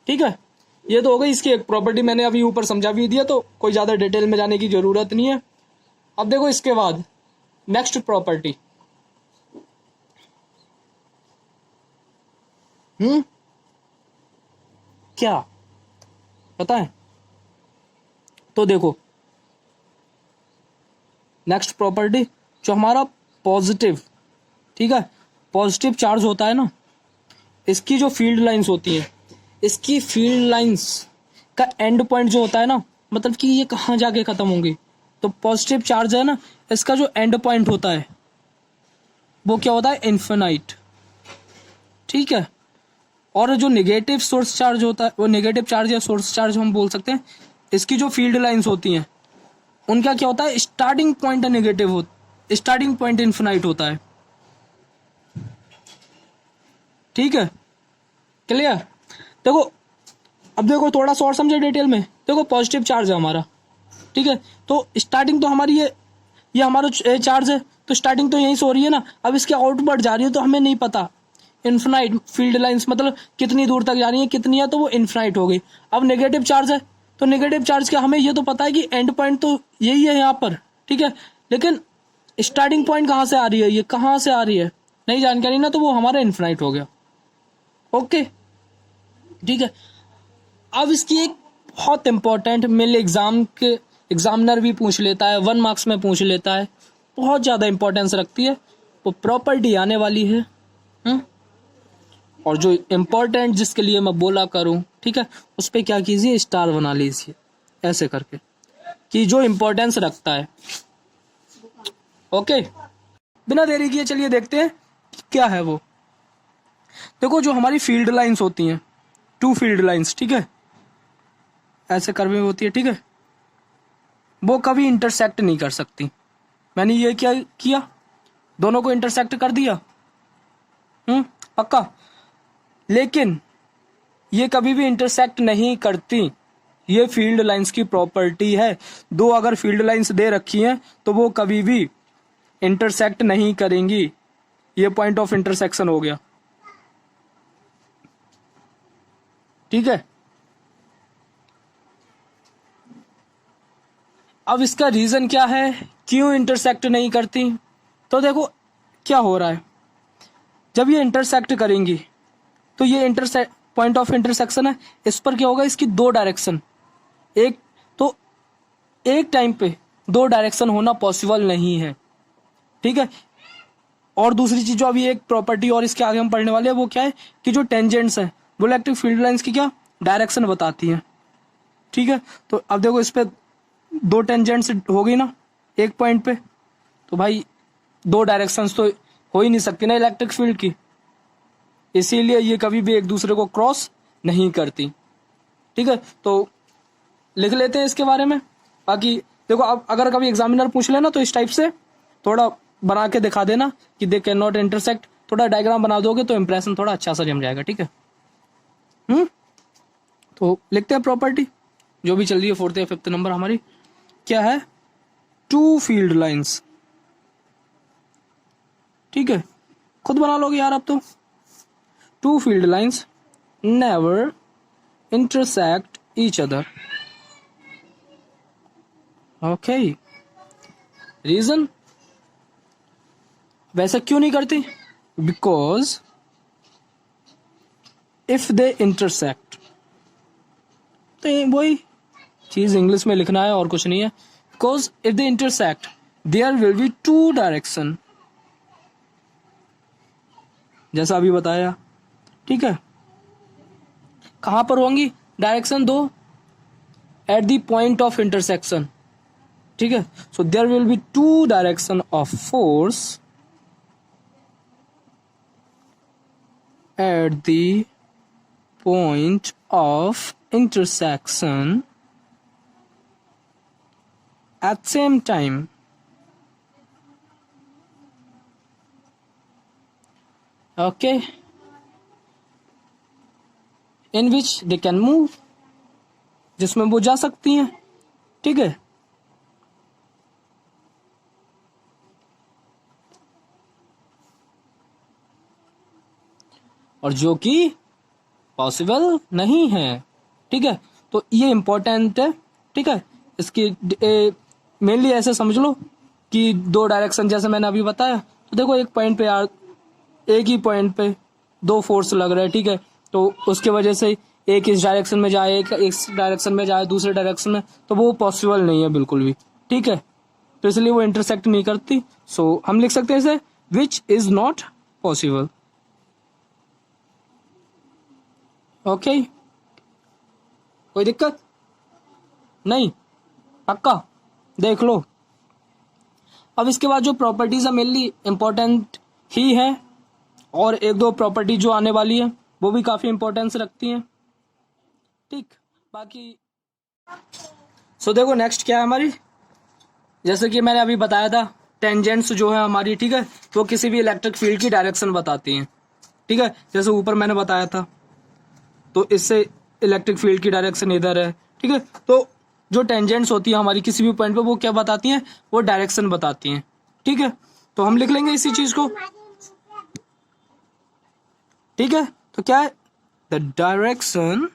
ठीक है। ये तो हो गई इसकी एक प्रॉपर्टी, मैंने अभी ऊपर समझा भी दिया, तो कोई ज्यादा डिटेल में जाने की जरूरत नहीं है। अब देखो इसके बाद नेक्स्ट प्रॉपर्टी, क्या पता है, तो देखो नेक्स्ट प्रॉपर्टी जो हमारा पॉजिटिव, ठीक है, पॉजिटिव चार्ज होता है ना, इसकी जो फील्ड लाइंस होती है, इसकी फील्ड लाइंस का एंड पॉइंट जो होता है ना, मतलब कि ये कहाँ जाके खत्म होंगी, तो पॉजिटिव चार्ज है ना, इसका जो एंड पॉइंट होता है वो क्या होता है, इन्फिनाइट, ठीक है। और जो नेगेटिव सोर्स चार्ज होता है, वो नेगेटिव चार्ज या सोर्स चार्ज हम बोल सकते हैं, इसकी जो फील्ड लाइंस होती हैं उनका क्या होता है, स्टार्टिंग पॉइंट नेगेटिव हो, स्टार्टिंग पॉइंट इन्फिनाइट होता है, ठीक है, क्लियर। देखो अब देखो थोड़ा सा और समझे डिटेल में, देखो पॉजिटिव चार्ज है हमारा, ठीक है, तो स्टार्टिंग तो हमारी ये हमारा चार्ज है, तो स्टार्टिंग तो यहीं से हो रही है ना, अब इसके आउटवर्ड जा रही है तो हमें नहीं पता, इन्फिनाइट फील्ड लाइंस मतलब कितनी दूर तक जा रही है, कितनी है, तो वो इन्फिनाइट हो गई। अब नेगेटिव चार्ज है, तो नेगेटिव चार्ज का हमें ये तो पता है कि एंड पॉइंट तो यही है यहाँ पर, ठीक है, लेकिन स्टार्टिंग पॉइंट कहाँ से आ रही है, ये कहाँ से आ रही है, नहीं जानकारी ना, तो वो हमारा इन्फिनाइट हो गया, ओके, ठीक है। अब इसकी एक बहुत इंपॉर्टेंट, मेरे एग्जामिनर भी पूछ लेता है, 1 मार्क्स में पूछ लेता है, बहुत ज़्यादा इंपॉर्टेंस रखती है, वो प्रॉपर्टी आने वाली है, और जो इम्पोर्टेंट जिसके लिए मैं बोला करूं, ठीक है, उस पर क्या कीजिए, स्टार बना लीजिए ऐसे करके, कि जो इम्पोर्टेंस रखता है, ओके। बिना देरी किए चलिए देखते हैं क्या है वो। देखो जो हमारी फील्ड लाइंस होती हैं, 2 फील्ड लाइंस, ठीक है, ऐसे कर्व में होती है, ठीक है, वो कभी इंटरसेक्ट नहीं कर सकती। मैंने ये क्या किया, दोनों को इंटरसेक्ट कर दिया, पक्का, लेकिन ये कभी भी इंटरसेक्ट नहीं करती, ये फील्ड लाइंस की प्रॉपर्टी है। 2 अगर फील्ड लाइंस दे रखी हैं तो वो कभी भी इंटरसेक्ट नहीं करेंगी, ये पॉइंट ऑफ इंटरसेक्शन हो गया, ठीक है। अब इसका रीजन क्या है, क्यों इंटरसेक्ट नहीं करती, तो देखो क्या हो रहा है, जब ये इंटरसेक्ट करेंगी तो ये पॉइंट ऑफ इंटरसेक्शन है, इस पर क्या होगा, इसकी 2 डायरेक्शन, एक तो एक टाइम पे 2 डायरेक्शन होना पॉसिबल नहीं है, ठीक है। और दूसरी चीज जो अभी एक प्रॉपर्टी और इसके आगे हम पढ़ने वाले हैं, वो क्या है कि जो टेंजेंट्स हैं वो इलेक्ट्रिक फील्ड लाइंस की क्या डायरेक्शन बताती हैं, ठीक है। तो अब देखो इस पे दो टेंजेंट्स हो गई ना एक पॉइंट पे, तो भाई दो डायरेक्शंस तो हो ही नहीं सकती ना इलेक्ट्रिक फील्ड की, इसीलिए ये कभी भी एक दूसरे को क्रॉस नहीं करती। ठीक है, तो लिख लेते हैं इसके बारे में। बाकी देखो, अब अगर कभी एग्जामिनर पूछ लेना तो इस टाइप से थोड़ा बना के दिखा देना कि दे कैन नॉट इंटरसेक्ट, थोड़ा डायग्राम बना दोगे तो इंप्रेशन थोड़ा अच्छा सा जम जाएगा। ठीक है, तो लिखते हैं प्रॉपर्टी जो भी चल रही है 4th या 5th नंबर हमारी, क्या है, टू फील्ड लाइंस। ठीक है, खुद बना लोगे यार अब तो। Two field lines never intersect each other. Okay, reason, वैसा क्यों नहीं करती, बिकॉज इफ दे इंटरसेक्ट, तो वही चीज इंग्लिश में लिखना है और कुछ नहीं है। Because if they intersect there will be two direction, जैसा अभी बताया। ठीक है, कहां पर होंगी डायरेक्शन दो, at the point of intersection. ठीक है, so there will be two direction of force at the point of intersection at same time. Okay, in which they can move, जिसमें वो जा सकती हैं। ठीक है, और जो कि पॉसिबल नहीं है। ठीक है, तो ये इंपॉर्टेंट है। ठीक है, इसकी मेनली ऐसे समझ लो कि दो डायरेक्शन, जैसे मैंने अभी बताया, तो देखो एक पॉइंट पे यार, एक ही पॉइंट पे दो फोर्स लग रहे हैं। ठीक है, तो उसके वजह से एक इस डायरेक्शन में जाए, एक इस डायरेक्शन में जाए, दूसरे डायरेक्शन में, तो वो पॉसिबल नहीं है बिल्कुल भी। ठीक है, तो इसलिए वो इंटरसेक्ट नहीं करती। सो हम लिख सकते हैं इसे which is not possible. Okay, कोई दिक्कत नहीं, पक्का देख लो। अब इसके बाद जो प्रॉपर्टीज है मेनली इंपॉर्टेंट ही है, और एक दो प्रॉपर्टी जो आने वाली है वो भी काफी इंपॉर्टेंस रखती हैं। ठीक, बाकी सो देखो नेक्स्ट क्या है हमारी, जैसे कि मैंने अभी बताया था, टेंजेंट्स जो है हमारी, ठीक है, तो किसी भी इलेक्ट्रिक फील्ड की डायरेक्शन बताती हैं। ठीक है, जैसे ऊपर मैंने बताया था, तो इससे इलेक्ट्रिक फील्ड की डायरेक्शन इधर है। ठीक है, तो जो टेंजेंट्स होती है हमारी किसी भी पॉइंट पे, वो क्या बताती हैं, वो डायरेक्शन बताती हैं। ठीक है, तो हम लिख लेंगे इसी चीज को। ठीक है, तो क्या है, the direction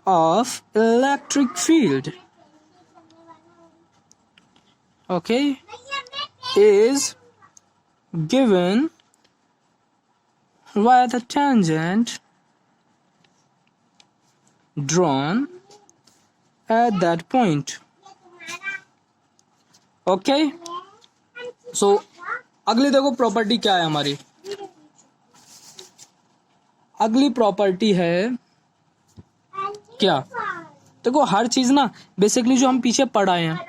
of electric field, okay, is given via the tangent drawn at that point. Okay, so अगली देखो प्रॉपर्टी क्या है हमारी। अगली प्रॉपर्टी है क्या, देखो हर चीज ना बेसिकली जो हम पीछे पढ़ाए हैं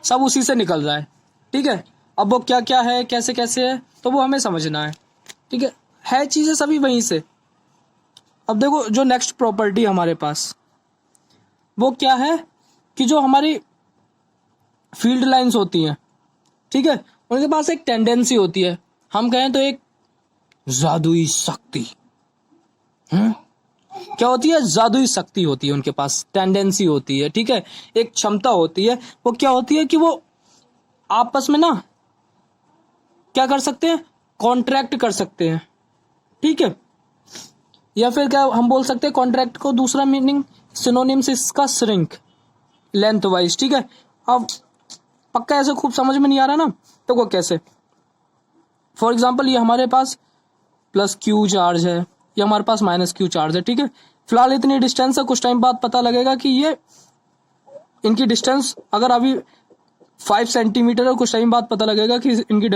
सब उसी से निकल रहा है। ठीक है, अब वो क्या क्या है, कैसे कैसे है, तो वो हमें समझना है। ठीक है चीजें सभी वहीं से। अब देखो जो नेक्स्ट प्रॉपर्टी हमारे पास वो क्या है, कि जो हमारी फील्ड लाइंस होती हैं, ठीक है, उनके पास एक टेंडेंसी होती है, हम कहें तो एक जादुई शक्ति। क्या होती है, जादुई शक्ति होती है उनके पास, टेंडेंसी होती है। ठीक है, एक क्षमता होती है, वो क्या होती है कि वो आपस में ना क्या कर सकते हैं, कॉन्ट्रैक्ट कर सकते हैं। ठीक है, या फिर क्या हम बोल सकते हैं कॉन्ट्रैक्ट को दूसरा मीनिंग सिनोनिम्स इसका श्रिंक, लेंथ वाइज। ठीक है, अब पक्का ऐसे खूब समझ में नहीं आ रहा ना, तो वो कैसे, फॉर एग्जांपल ये हमारे पास प्लस क्यू चार्ज है, ये हमारे पास माइनस क्यू चार्ज है। ठीक है, फिलहाल इतनी डिस्टेंस है, कुछ टाइम बाद पता लगेगा कि ये इनकी डिस्टेंस अगर अभी 5 सेंटीमीटर है, कुछ टाइम बाद पता लगेगा कि इनकी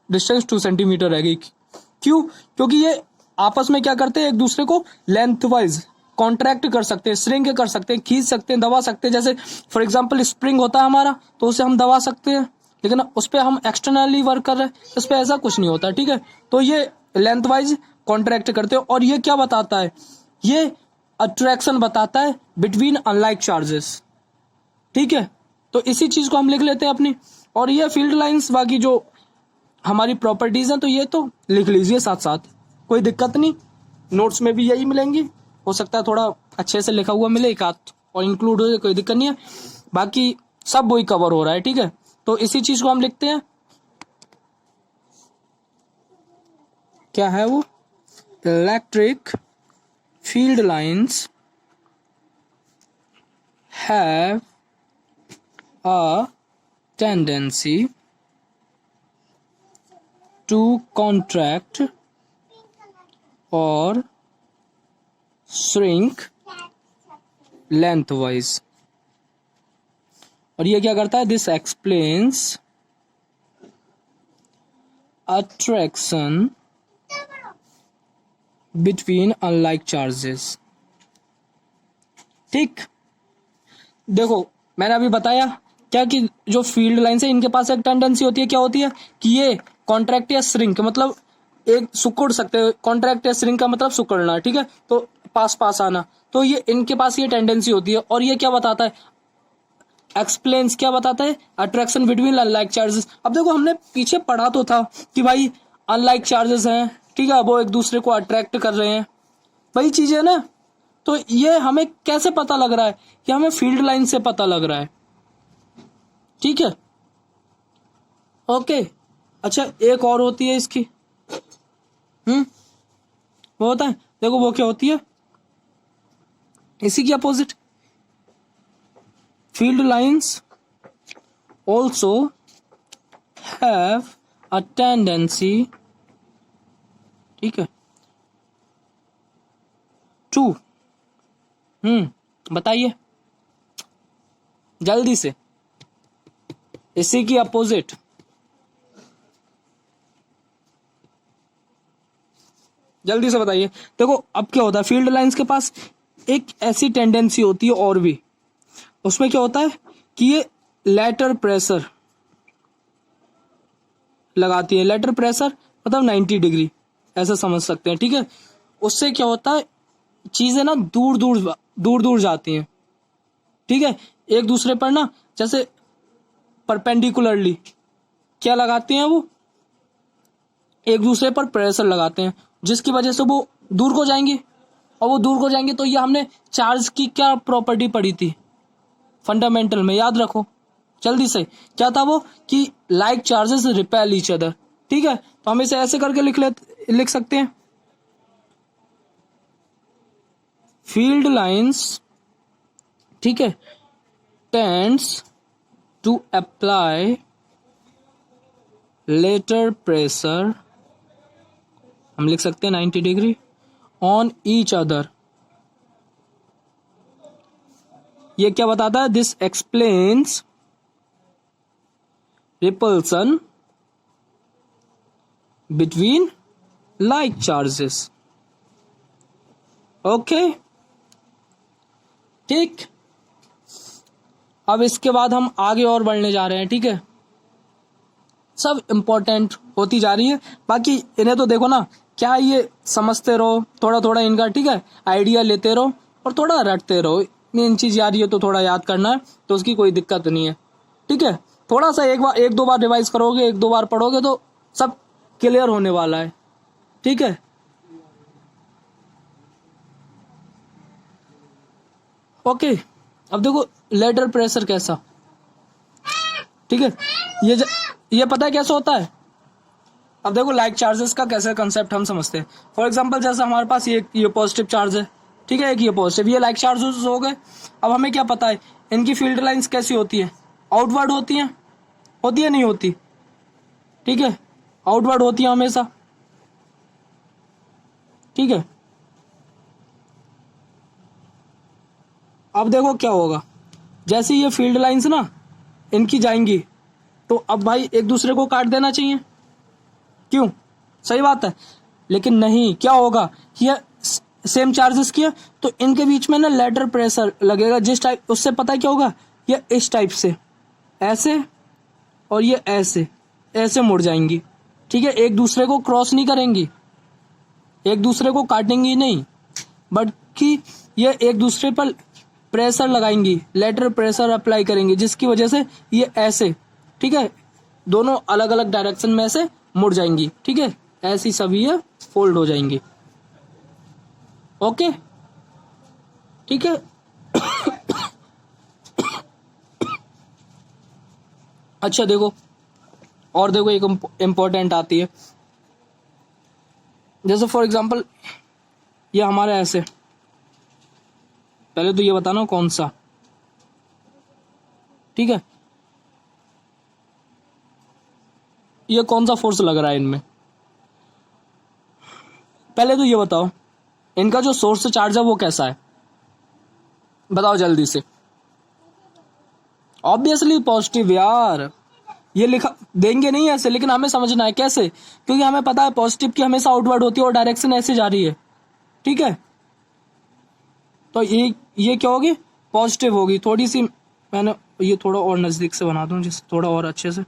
डिस्टेंस 2 सेंटीमीटर रहेगी। क्यों, क्योंकि ये आपस में क्या करते हैं, एक दूसरे को लेंथ वाइज कॉन्ट्रैक्ट कर सकते हैं, श्रिंक कर सकते हैं, खींच सकते हैं, दबा सकते हैं। जैसे फॉर एग्जांपल स्प्रिंग होता है हमारा, तो उसे हम दबा सकते हैं, लेकिन उस पर हम एक्सटर्नली वर्क कर रहे हैं, इस पर ऐसा कुछ नहीं होता। ठीक है, तो ये लेंथ वाइज कॉन्ट्रैक्ट करते हो। और ये क्या बताता है, ये अट्रैक्शन बताता है बिटवीन अनलाइक चार्जेस। ठीक है, तो इसी चीज को हम लिख लेते हैं अपनी। और ये फील्ड लाइंस बाकी जो हमारी प्रॉपर्टीज हैं, तो ये तो लिख लीजिए साथ साथ, कोई दिक्कत नहीं, नोट्स में भी यही मिलेंगी। हो सकता है थोड़ा अच्छे से लिखा हुआ मिले एक आध और इंक्लूड हो जाए, कोई दिक्कत नहीं है, बाकी सब वही कवर हो रहा है। ठीक है, तो इसी चीज को हम लिखते हैं, क्या है वो, electric field lines have a tendency to contract or shrink lengthwise। और ये क्या करता है, this explains attraction between unlike charges। ठीक, देखो मैंने अभी बताया क्या कि जो फील्ड लाइंस है इनके पास एक टेंडेंसी होती है, क्या होती है कि ये कॉन्ट्रैक्ट या श्रिंक, मतलब एक सिकुड़ सकते हैं। कॉन्ट्रैक्ट या श्रिंक का मतलब सिकुड़ना, ठीक है, तो पास पास आना, तो ये इनके पास ये टेंडेंसी होती है। और ये क्या बताता है, एक्सप्लेन्स क्या बताता है, अट्रैक्शन बिटवीन अनलाइक चार्जेस। अब देखो हमने पीछे पढ़ा तो था कि भाई अनलाइक चार्जेस हैं, ठीक है, वो एक दूसरे को अट्रैक्ट कर रहे हैं, वही चीज है ना। तो ये हमें कैसे पता लग रहा है, कि हमें फील्ड लाइन से पता लग रहा है। ठीक है, ओके। अच्छा, एक और होती है इसकी, वो होता है, देखो वो क्या होती है, इसी की opposite. Field lines also have a tendency, ठीक है, टू, बताइए जल्दी से, इसी की अपोजिट। जल्दी से बताइए। देखो अब क्या होता है, फील्ड लाइंस के पास एक ऐसी टेंडेंसी होती है और भी, उसमें क्या होता है कि ये लेटर प्रेशर लगाती है। लेटर प्रेशर मतलब 90 डिग्री, ऐसा समझ सकते हैं। ठीक है, उससे क्या होता है, चीजें ना दूर दूर जाती हैं। ठीक है, एक दूसरे पर ना, जैसे परपेंडिकुलरली क्या लगाती हैं, वो एक दूसरे पर प्रेशर लगाते हैं, जिसकी वजह से वो दूर को जाएंगे। और वो दूर को जाएंगे तो ये हमने चार्ज की क्या प्रॉपर्टी पढ़ी थी फंडामेंटल में, याद रखो जल्दी से, क्या था वो, कि like charges repel each other. ठीक है, तो हम इसे ऐसे करके लिख सकते हैं, फील्ड लाइंस, ठीक है, tends to apply lateral pressure, हम लिख सकते हैं 90 डिग्री, ऑन ईच अदर। ये क्या बताता है, this explains repulsion between like charges. Okay, ठीक। अब इसके बाद हम आगे और बढ़ने जा रहे हैं। ठीक है, सब इंपॉर्टेंट होती जा रही है, बाकी इन्हें तो देखो ना, क्या ये समझते रहो थोड़ा थोड़ा इनका, ठीक है, आइडिया लेते रहो और थोड़ा रटते रहो। मेन चीज याद है तो थोड़ा याद करना है, तो उसकी कोई दिक्कत नहीं है। ठीक है, थोड़ा सा एक दो बार रिवाइज करोगे, एक दो बार पढ़ोगे तो सब क्लियर होने वाला है। ठीक है, ओके। अब देखो लेटर प्रेशर कैसा, ठीक है, ये पता है कैसे होता है। अब देखो लाइक चार्जेस का कैसे कंसेप्ट हम समझते हैं। फॉर एग्जांपल जैसे हमारे पास ये पॉजिटिव चार्ज है, ठीक है, एक ये पॉजिटिव, ये लाइक चार्जेस हो गए। अब हमें क्या पता है इनकी फील्ड लाइंस कैसी होती है, आउटवर्ड होती है नहीं होती, ठीक है, आउटवर्ड होती है हमेशा। ठीक है, अब देखो क्या होगा, जैसे ये फील्ड लाइंस ना इनकी जाएंगी, तो अब भाई एक दूसरे को काट देना चाहिए, क्यों, सही बात है। लेकिन नहीं, क्या होगा, ये सेम चार्जेस की है, तो इनके बीच में ना लेटर प्रेशर लगेगा जिस टाइप, उससे पता है क्या होगा, ये इस टाइप से ऐसे और ये ऐसे ऐसे मुड़ जाएंगी। ठीक है, एक दूसरे को क्रॉस नहीं करेंगी, एक दूसरे को काटेंगी नहीं, बट कि ये एक दूसरे पर प्रेशर लगाएंगी, लेटर प्रेशर अप्लाई करेंगी, जिसकी वजह से ये ऐसे, ठीक है, दोनों अलग अलग डायरेक्शन में ऐसे मुड़ जाएंगी। ठीक है, ऐसी सभी ये फोल्ड हो जाएंगी। ओके, ठीक है। अच्छा देखो, और देखो एक इम्पोर्टेंट आती है, जैसे फॉर एग्जांपल ये हमारा ऐसे, पहले तो ये बताना कौन सा, ठीक है, ये कौन सा फोर्स लग रहा है इनमें, पहले तो ये बताओ इनका जो सोर्स चार्ज है वो कैसा है, बताओ जल्दी से। ऑब्वियसली पॉजिटिव यार, ये लिखा देंगे नहीं ऐसे, लेकिन हमें समझना है कैसे, क्योंकि हमें पता है पॉजिटिव की हमेशा आउटवर्ड होती है और डायरेक्शन ऐसे जा रही है। ठीक है, तो ये क्या होगी, पॉजिटिव होगी। थोड़ी सी मैंने ये थोड़ा और नजदीक से बना दूं जिससे थोड़ा और अच्छे से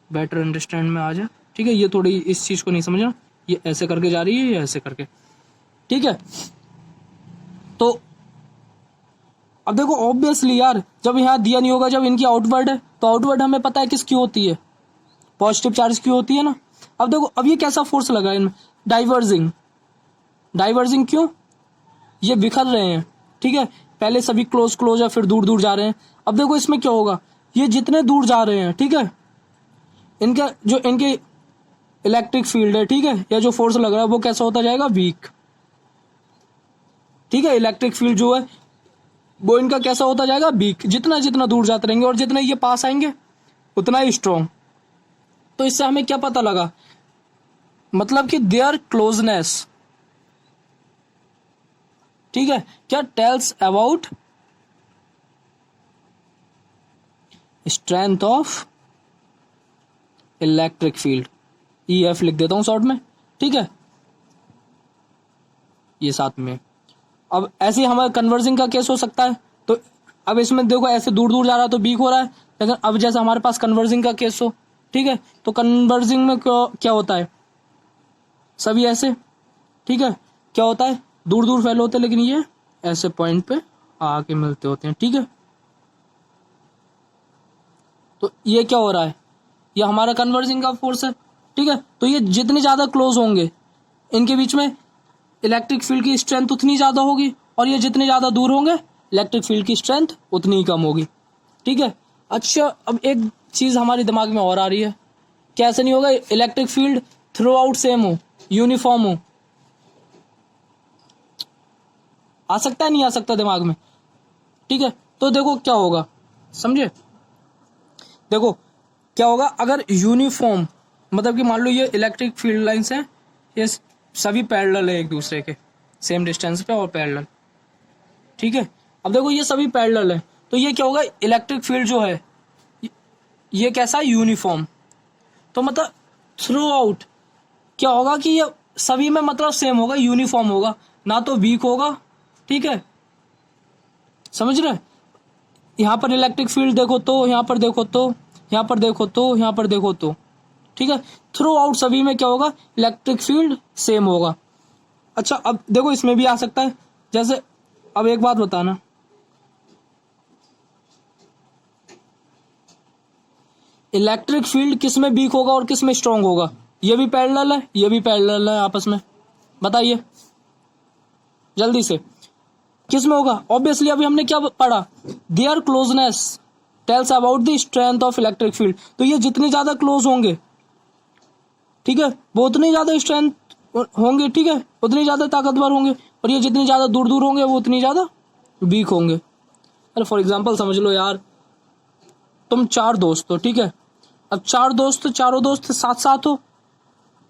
बेटर अंडरस्टैंड में आ जाए। ठीक है, ये थोड़ी इस चीज को नहीं समझना, ये ऐसे करके जा रही है, ये ऐसे करके। ठीक है, तो अब देखो ऑब्वियसली यार, जब यहाँ दिया नहीं होगा, जब इनकी आउटवर्ड है, तो आउटवर्ड हमें पता है किसकी होती है, पॉजिटिव चार्ज की होती है ना। अब देखो, अब ये कैसा फोर्स लगा है इनमें, डाइवर्जिंग। डाइवर्जिंग क्यों, ये बिखर रहे हैं। ठीक है, पहले सभी क्लोज क्लोज है, फिर दूर दूर जा रहे हैं। अब देखो इसमें क्या होगा, ये जितने दूर जा रहे हैं, ठीक है, इनका जो इनके इलेक्ट्रिक फील्ड है, ठीक है, या जो फोर्स लग रहा है वो कैसा होता जाएगा, वीक। ठीक है, इलेक्ट्रिक फील्ड जो है वो इनका कैसा होता जाएगा, वीक। जितना जितना दूर जाते रहेंगे और जितना ये पास आएंगे उतना ही स्ट्रॉन्ग। तो इससे हमें क्या पता लगा, मतलब कि देयर क्लोजनेस, ठीक है, क्या tells about strength of electric field. EF लिख देता हूं शॉर्ट में। ठीक है, ये साथ में। अब ऐसे ही हमारा कन्वर्जिंग का केस हो सकता है, तो अब इसमें देखो ऐसे दूर दूर जा रहा है तो वीक हो रहा है, लेकिन अब जैसे हमारे पास कन्वर्जिंग का केस हो, ठीक है, तो कन्वर्जिंग में क्या होता है, सभी ऐसे, ठीक है, क्या होता है, दूर दूर फैले होते हैं, लेकिन ये ऐसे पॉइंट पे आके मिलते होते हैं। ठीक है, तो ये क्या हो रहा है, ये हमारा कन्वर्जिंग का फोर्स है। ठीक है, तो ये जितने ज्यादा क्लोज होंगे इनके बीच में इलेक्ट्रिक फील्ड की स्ट्रेंथ उतनी ज्यादा होगी, और ये जितने ज्यादा दूर होंगे इलेक्ट्रिक फील्ड की स्ट्रेंथ उतनी ही कम होगी। ठीक है, अच्छा अब एक चीज हमारे दिमाग में और आ रही है, कैसे नहीं होगा electric field through out same हो, यूनिफॉर्म हो, आ सकता है नहीं आ सकता दिमाग में। ठीक है, तो देखो क्या होगा, समझे, देखो क्या होगा, अगर यूनिफॉर्म, मतलब कि मान लो ये इलेक्ट्रिक फील्ड लाइंस हैं, ये सभी पैरेलल है एक दूसरे के, सेम डिस्टेंस पे और पैरेलल। ठीक है, अब देखो ये सभी पैरेलल है, तो ये क्या होगा, इलेक्ट्रिक फील्ड जो है ये कैसा है, यूनिफॉर्म। तो मतलब थ्रू आउट क्या होगा कि ये सभी में मतलब सेम होगा, यूनिफॉर्म होगा, ना तो वीक होगा। ठीक है, समझ रहे, यहाँ पर इलेक्ट्रिक फील्ड देखो तो, यहाँ पर देखो तो, यहाँ पर देखो तो, यहाँ पर देखो तो। ठीक है, थ्रू आउट सभी में क्या होगा, इलेक्ट्रिक फील्ड सेम होगा। अच्छा अब देखो इसमें भी आ सकता है, जैसे अब एक बात बताना, इलेक्ट्रिक फील्ड किस में वीक होगा और किस में स्ट्रांग होगा, ये भी पैरेलल है, ये भी पैरेलल है आपस में, बताइए जल्दी से, किस में होगा। ऑब्वियसली अभी हमने क्या पढ़ा, their closeness tells about the strength of electric field. तो ये जितने ज्यादा क्लोज होंगे, ठीक है, वो उतनी ज्यादा स्ट्रेंथ होंगे, ठीक है, उतनी ज्यादा ताकतवर होंगे, और ये जितनी ज्यादा दूर दूर होंगे वो उतनी ज्यादा वीक होंगे। अरे फॉर एग्जांपल समझ लो यार, तुम 4 दोस्त हो, ठीक है, अब 4 दोस्त, चारों दोस्त साथ साथ हो,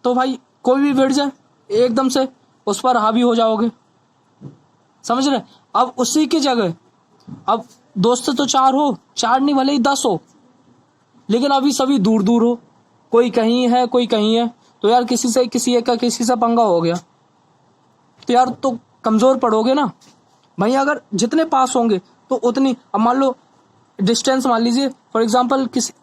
तो भाई कोई भी भिड़ जाए एकदम से उस पर हावी हो जाओगे, समझ रहे। अब उसी की जगह, अब दोस्त तो 4 हो, 4 नहीं भले ही 10 हो, लेकिन अभी सभी दूर दूर हो, कोई कहीं है कोई कहीं है, तो यार किसी से किसी एक का किसी से पंगा हो गया, तो यार तो कमजोर पड़ोगे ना भाई। अगर जितने पास होंगे तो उतनी, अब मान लो डिस्टेंस, मान लीजिए फॉर एग्जांपल किसी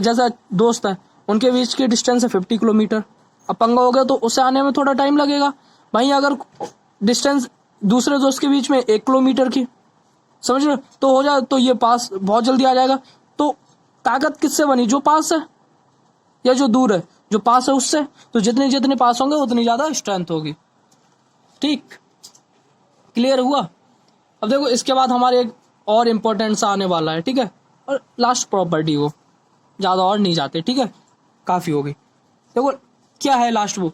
जैसा दोस्त है, उनके बीच की डिस्टेंस है 50 किलोमीटर। अब पंगा हो गया तो उसे आने में थोड़ा टाइम लगेगा भाई। अगर डिस्टेंस दूसरे दोस्त के बीच में 1 किलोमीटर की, समझ रहे हो, तो हो जाए तो ये पास बहुत जल्दी आ जाएगा। तो ताकत किससे बनी, जो पास है या जो दूर है? जो पास है उससे। तो जितने जितने पास होंगे उतनी ज्यादा स्ट्रेंथ होगी। ठीक, क्लियर हुआ? अब देखो इसके बाद हमारे एक और इम्पोर्टेंट सा आने वाला है, ठीक है, और लास्ट प्रॉपर्टी, वो ज्यादा और नहीं जाते, ठीक है, काफी होगी। देखो क्या है लास्ट, वो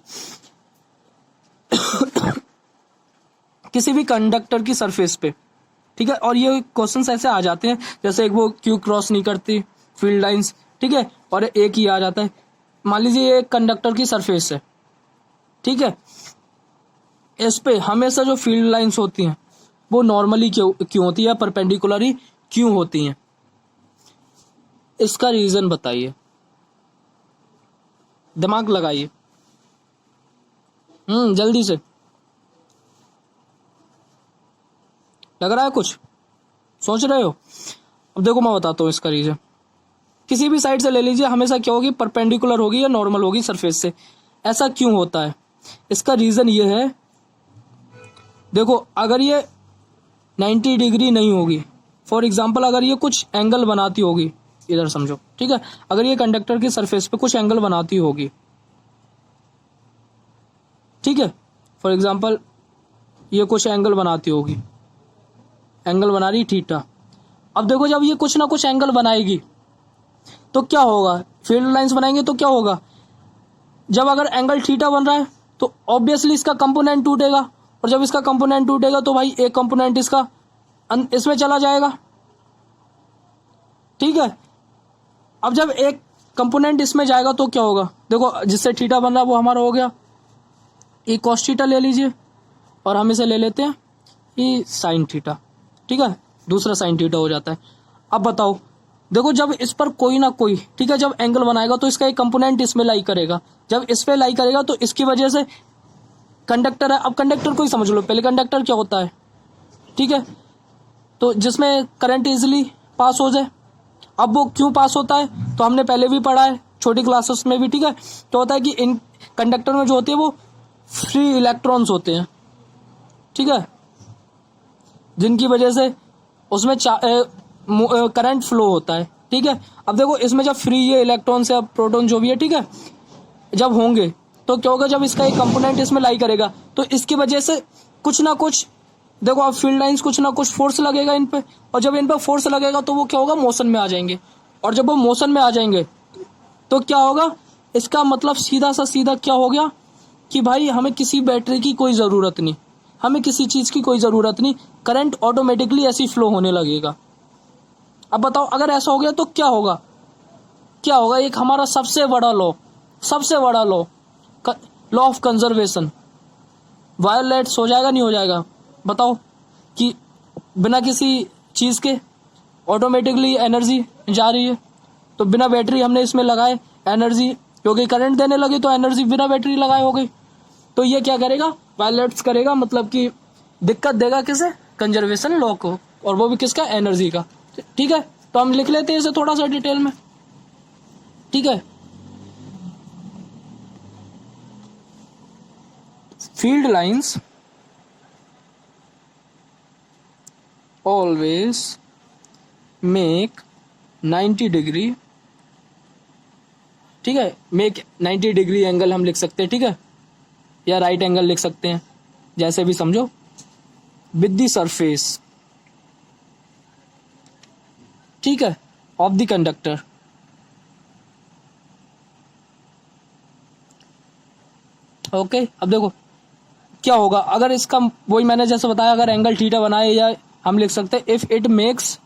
किसी भी कंडक्टर की सरफेस पे, ठीक है, और ये क्वेश्चंस ऐसे आ जाते हैं जैसे एक वो क्यू क्रॉस नहीं करती फील्ड लाइंस, ठीक है, और एक ही आ जाता है। मान लीजिए ये एक कंडक्टर की सरफेस है, ठीक है, इस पे हमेशा जो फील्ड लाइंस होती हैं वो नॉर्मली क्यों होती है, परपेंडिकुलरी क्यों होती हैं? इसका रीजन बताइए, दिमाग लगाइए, जल्दी से। लग रहा है कुछ सोच रहे हो? अब देखो मैं बताता हूँ इसका रीजन। किसी भी साइड से ले लीजिए, हमेशा क्या होगी, परपेंडिकुलर होगी या नॉर्मल होगी सरफेस से। ऐसा क्यों होता है? इसका रीजन ये है, देखो अगर ये 90 डिग्री नहीं होगी, फॉर एग्जाम्पल अगर ये कुछ एंगल बनाती होगी, इधर समझो, ठीक है, अगर ये कंडक्टर की सरफेस पे कुछ एंगल बनाती होगी, ठीक है, फॉर एग्जाम्पल ये कुछ एंगल बनाती होगी, एंगल बना रही थीटा। अब देखो जब ये कुछ ना कुछ एंगल बनाएगी तो क्या होगा, फील्ड लाइंस बनाएंगे तो क्या होगा, जब अगर एंगल थीटा बन रहा है तो ऑब्वियसली इसका कंपोनेंट टूटेगा, और जब इसका कंपोनेंट टूटेगा तो भाई एक कंपोनेंट इसका इसमें चला जाएगा, ठीक है। अब जब एक कंपोनेंट इसमें जाएगा तो क्या होगा, देखो जिससे थीटा बन रहा है वो हमारा हो गया ये कॉस थीटा ले लीजिए, और हम इसे ले लेते हैं ये साइन थीटा, ठीक है, दूसरा साइन थीटा हो जाता है। अब बताओ, देखो जब इस पर कोई ना कोई, ठीक है, जब एंगल बनाएगा तो इसका एक कंपोनेंट इसमें लाई करेगा, जब इस पे लाई करेगा तो इसकी वजह से कंडक्टर है, अब कंडक्टर को ही समझ लो, पहले कंडक्टर क्या होता है, ठीक है, तो जिसमें करंट इजिली पास हो जाए। अब वो क्यों पास होता है तो हमने पहले भी पढ़ा है छोटी क्लासेस में भी, ठीक है, तो होता है कि इन कंडक्टर में जो होती है वो फ्री इलेक्ट्रॉन्स होते हैं, ठीक है, जिनकी वजह से उसमें करंट फ्लो होता है, ठीक है। अब देखो इसमें जब फ्री ये इलेक्ट्रॉन से, अब प्रोटॉन जो भी है, ठीक है, जब होंगे तो क्या होगा, जब इसका एक कंपोनेंट इसमें लाई करेगा तो इसकी वजह से कुछ ना कुछ, देखो अब फील्ड लाइंस कुछ ना कुछ फोर्स लगेगा इन पे, और जब इन पे फोर्स लगेगा तो वो क्या होगा, मोशन में आ जाएंगे, और जब वो मोशन में आ जाएंगे तो क्या होगा, इसका मतलब सीधा सा सीधा क्या हो गया कि भाई हमें किसी बैटरी की कोई ज़रूरत नहीं, हमें किसी चीज़ की कोई ज़रूरत नहीं, करंट ऑटोमेटिकली ऐसी फ्लो होने लगेगा। अब बताओ अगर ऐसा हो गया तो क्या होगा, क्या होगा, एक हमारा सबसे बड़ा लॉ, सबसे बड़ा law, law of conservation violets हो जाएगा, नहीं हो जाएगा? बताओ कि बिना किसी चीज़ के ऑटोमेटिकली एनर्जी जा रही है, तो बिना बैटरी हमने इसमें लगाए एनर्जी, क्योंकि करंट देने लगे तो एनर्जी बिना बैटरी लगाए हो गई, तो ये क्या करेगा, वायलेट्स करेगा, मतलब कि दिक्कत देगा किसे, कंजर्वेशन लॉ को, और वो भी किसका, एनर्जी का, ठीक है। तो हम लिख लेते हैं इसे थोड़ा सा डिटेल में, ठीक है। Field lines always make 90 degree, ठीक है, मेक 90 डिग्री एंगल हम लिख सकते हैं, ठीक है, या राइट एंगल लिख सकते हैं, जैसे भी समझो, विद द सरफेस, ठीक है, ऑफ द कंडक्टर। ओके, अब देखो क्या होगा, अगर इसका, वही मैंने जैसे बताया, अगर एंगल थीटा बनाए, या हम लिख सकते हैं if it makes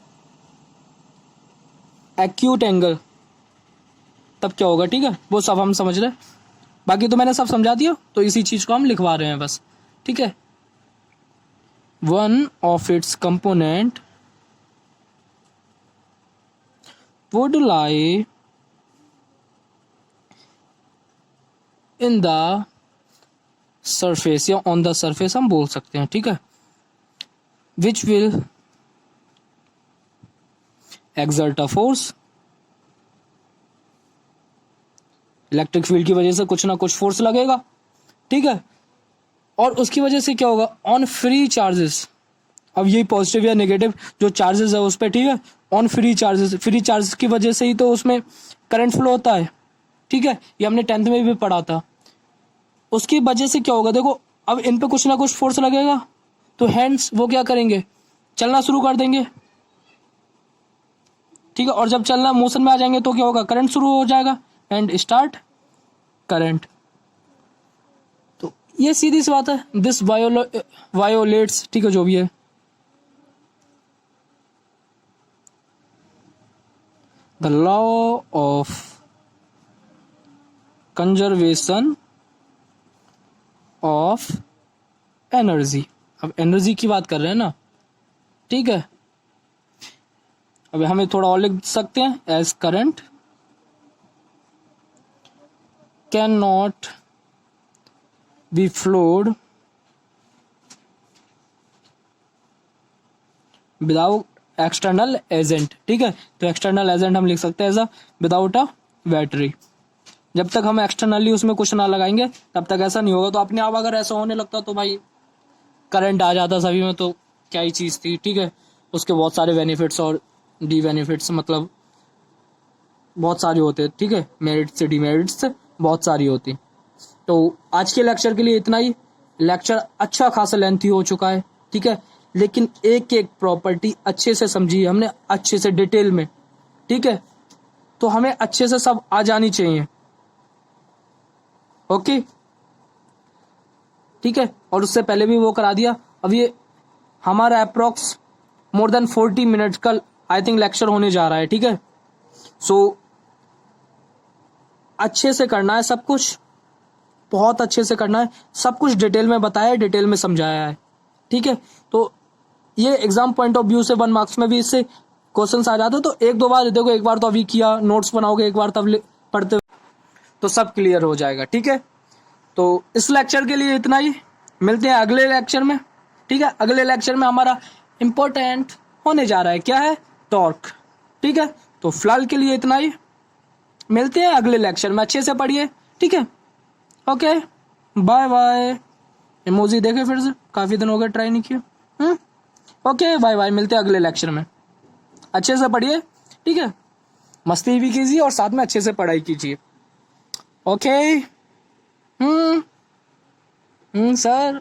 acute angle, तब क्या होगा, ठीक है, वो सब हम समझ रहे हैं, बाकी तो मैंने सब समझा दिया, तो इसी चीज को हम लिखवा रहे हैं बस, ठीक है। One of its component would lie in the surface या ऑन द सरफेस हम बोल सकते हैं, ठीक है, which will exert a force, electric field की वजह से कुछ ना कुछ फोर्स लगेगा, ठीक है, और उसकी वजह से क्या होगा, ऑन फ्री चार्जेस, अब यही पॉजिटिव या नेगेटिव जो चार्जेस है उस पर, ठीक है, ऑन फ्री चार्जेस की वजह से ही तो उसमें करंट फ्लो होता है, ठीक है, ये हमने 10th में भी पढ़ा था। उसकी वजह से क्या होगा, देखो अब इन पे कुछ ना कुछ फोर्स लगेगा, तो हैंड्स वो क्या करेंगे, चलना शुरू कर देंगे, ठीक है, और जब चलना मोशन में आ जाएंगे तो क्या होगा, करंट शुरू हो जाएगा एंड स्टार्ट करंट। तो ये सीधी सी बात है, दिस वायोलेट्स, ठीक है, जो भी है, the law of conservation of energy. अब एनर्जी की बात कर रहे हैं ना, ठीक है, अब हमें थोड़ा और लिख सकते हैं, as current can not be flowed without external agent, ठीक है, तो एक्सटर्नल एजेंट हम लिख सकते हैं as a without a battery. जब तक हम एक्सटर्नली उसमें कुछ ना लगाएंगे तब तक ऐसा नहीं होगा। तो अपने आप अगर ऐसा होने लगता तो भाई करंट आ जाता सभी में, तो क्या ही चीज़ थी, ठीक है, उसके बहुत सारे बेनिफिट्स और डी बेनिफिट्स, मतलब बहुत सारे होते, ठीक है, मेरिट से डीमेरिट्स से बहुत सारी होती। तो आज के लेक्चर के लिए इतना ही। लेक्चर अच्छा खासा लेंथी हो चुका है, ठीक है, लेकिन एक एक प्रॉपर्टी अच्छे से समझी है हमने, अच्छे से डिटेल में, ठीक है, तो हमें अच्छे से सब आ जानी चाहिए, ओके, ठीक है, और उससे पहले भी वो करा दिया। अब ये हमारा अप्रोक्स मोर देन 40 मिनट्स का आई थिंक लेक्चर होने जा रहा है, ठीक है, सो अच्छे से करना है सब कुछ, बहुत अच्छे से करना है, सब कुछ डिटेल में बताया है, डिटेल में समझाया है, ठीक है। तो ये एग्जाम पॉइंट ऑफ व्यू से 1 मार्क्स में भी इससे क्वेश्चंस आ जाते, तो एक दो बार देखो, एक बार तो अभी किया, नोट्स बनाओगे एक बार, तब पढ़ते तो सब क्लियर हो जाएगा, ठीक है। तो इस लेक्चर के लिए इतना ही, मिलते हैं अगले लेक्चर में, ठीक है। अगले लेक्चर में हमारा इंपॉर्टेंट होने जा रहा है, क्या है, टॉर्क, ठीक है। तो फिलहाल के लिए इतना ही, मिलते हैं अगले लेक्चर में, अच्छे से पढ़िए, ठीक है, ओके, बाय बाय। इमोजी देखे फिर से, काफी दिन हो गए ट्राई नहीं किया, ओके, बाय बाय, मिलते हैं अगले लेक्चर में, अच्छे से पढ़िए, ठीक है, मस्ती भी कीजिए और साथ में अच्छे से पढ़ाई कीजिए, ओके। सर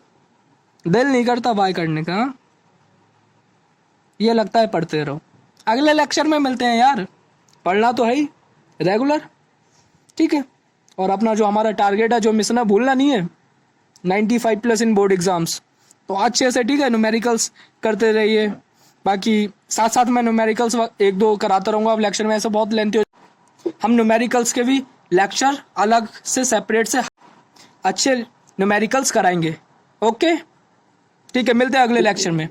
दिल नहीं करता बाय करने का, ये लगता है पढ़ते रहो। अगले लेक्चर में मिलते हैं यार, पढ़ना तो है ही रेगुलर, ठीक है। और अपना जो हमारा टारगेट है, जो मिशन है, भूलना नहीं है, 95+ इन बोर्ड एग्जाम्स। तो अच्छे से, ठीक है, न्यूमेरिकल्स करते रहिए, बाकी साथ साथ मैं न्यूमेरिकल्स 1-2 कराता रहूँगा। अब लेक्चर में ऐसे बहुत लेंथी हो, हम न्यूमेरिकल्स के भी लेक्चर अलग से सेपरेट से अच्छे न्यूमेरिकल्स कराएंगे, ओके, ठीक है, मिलते हैं अगले लेक्चर में।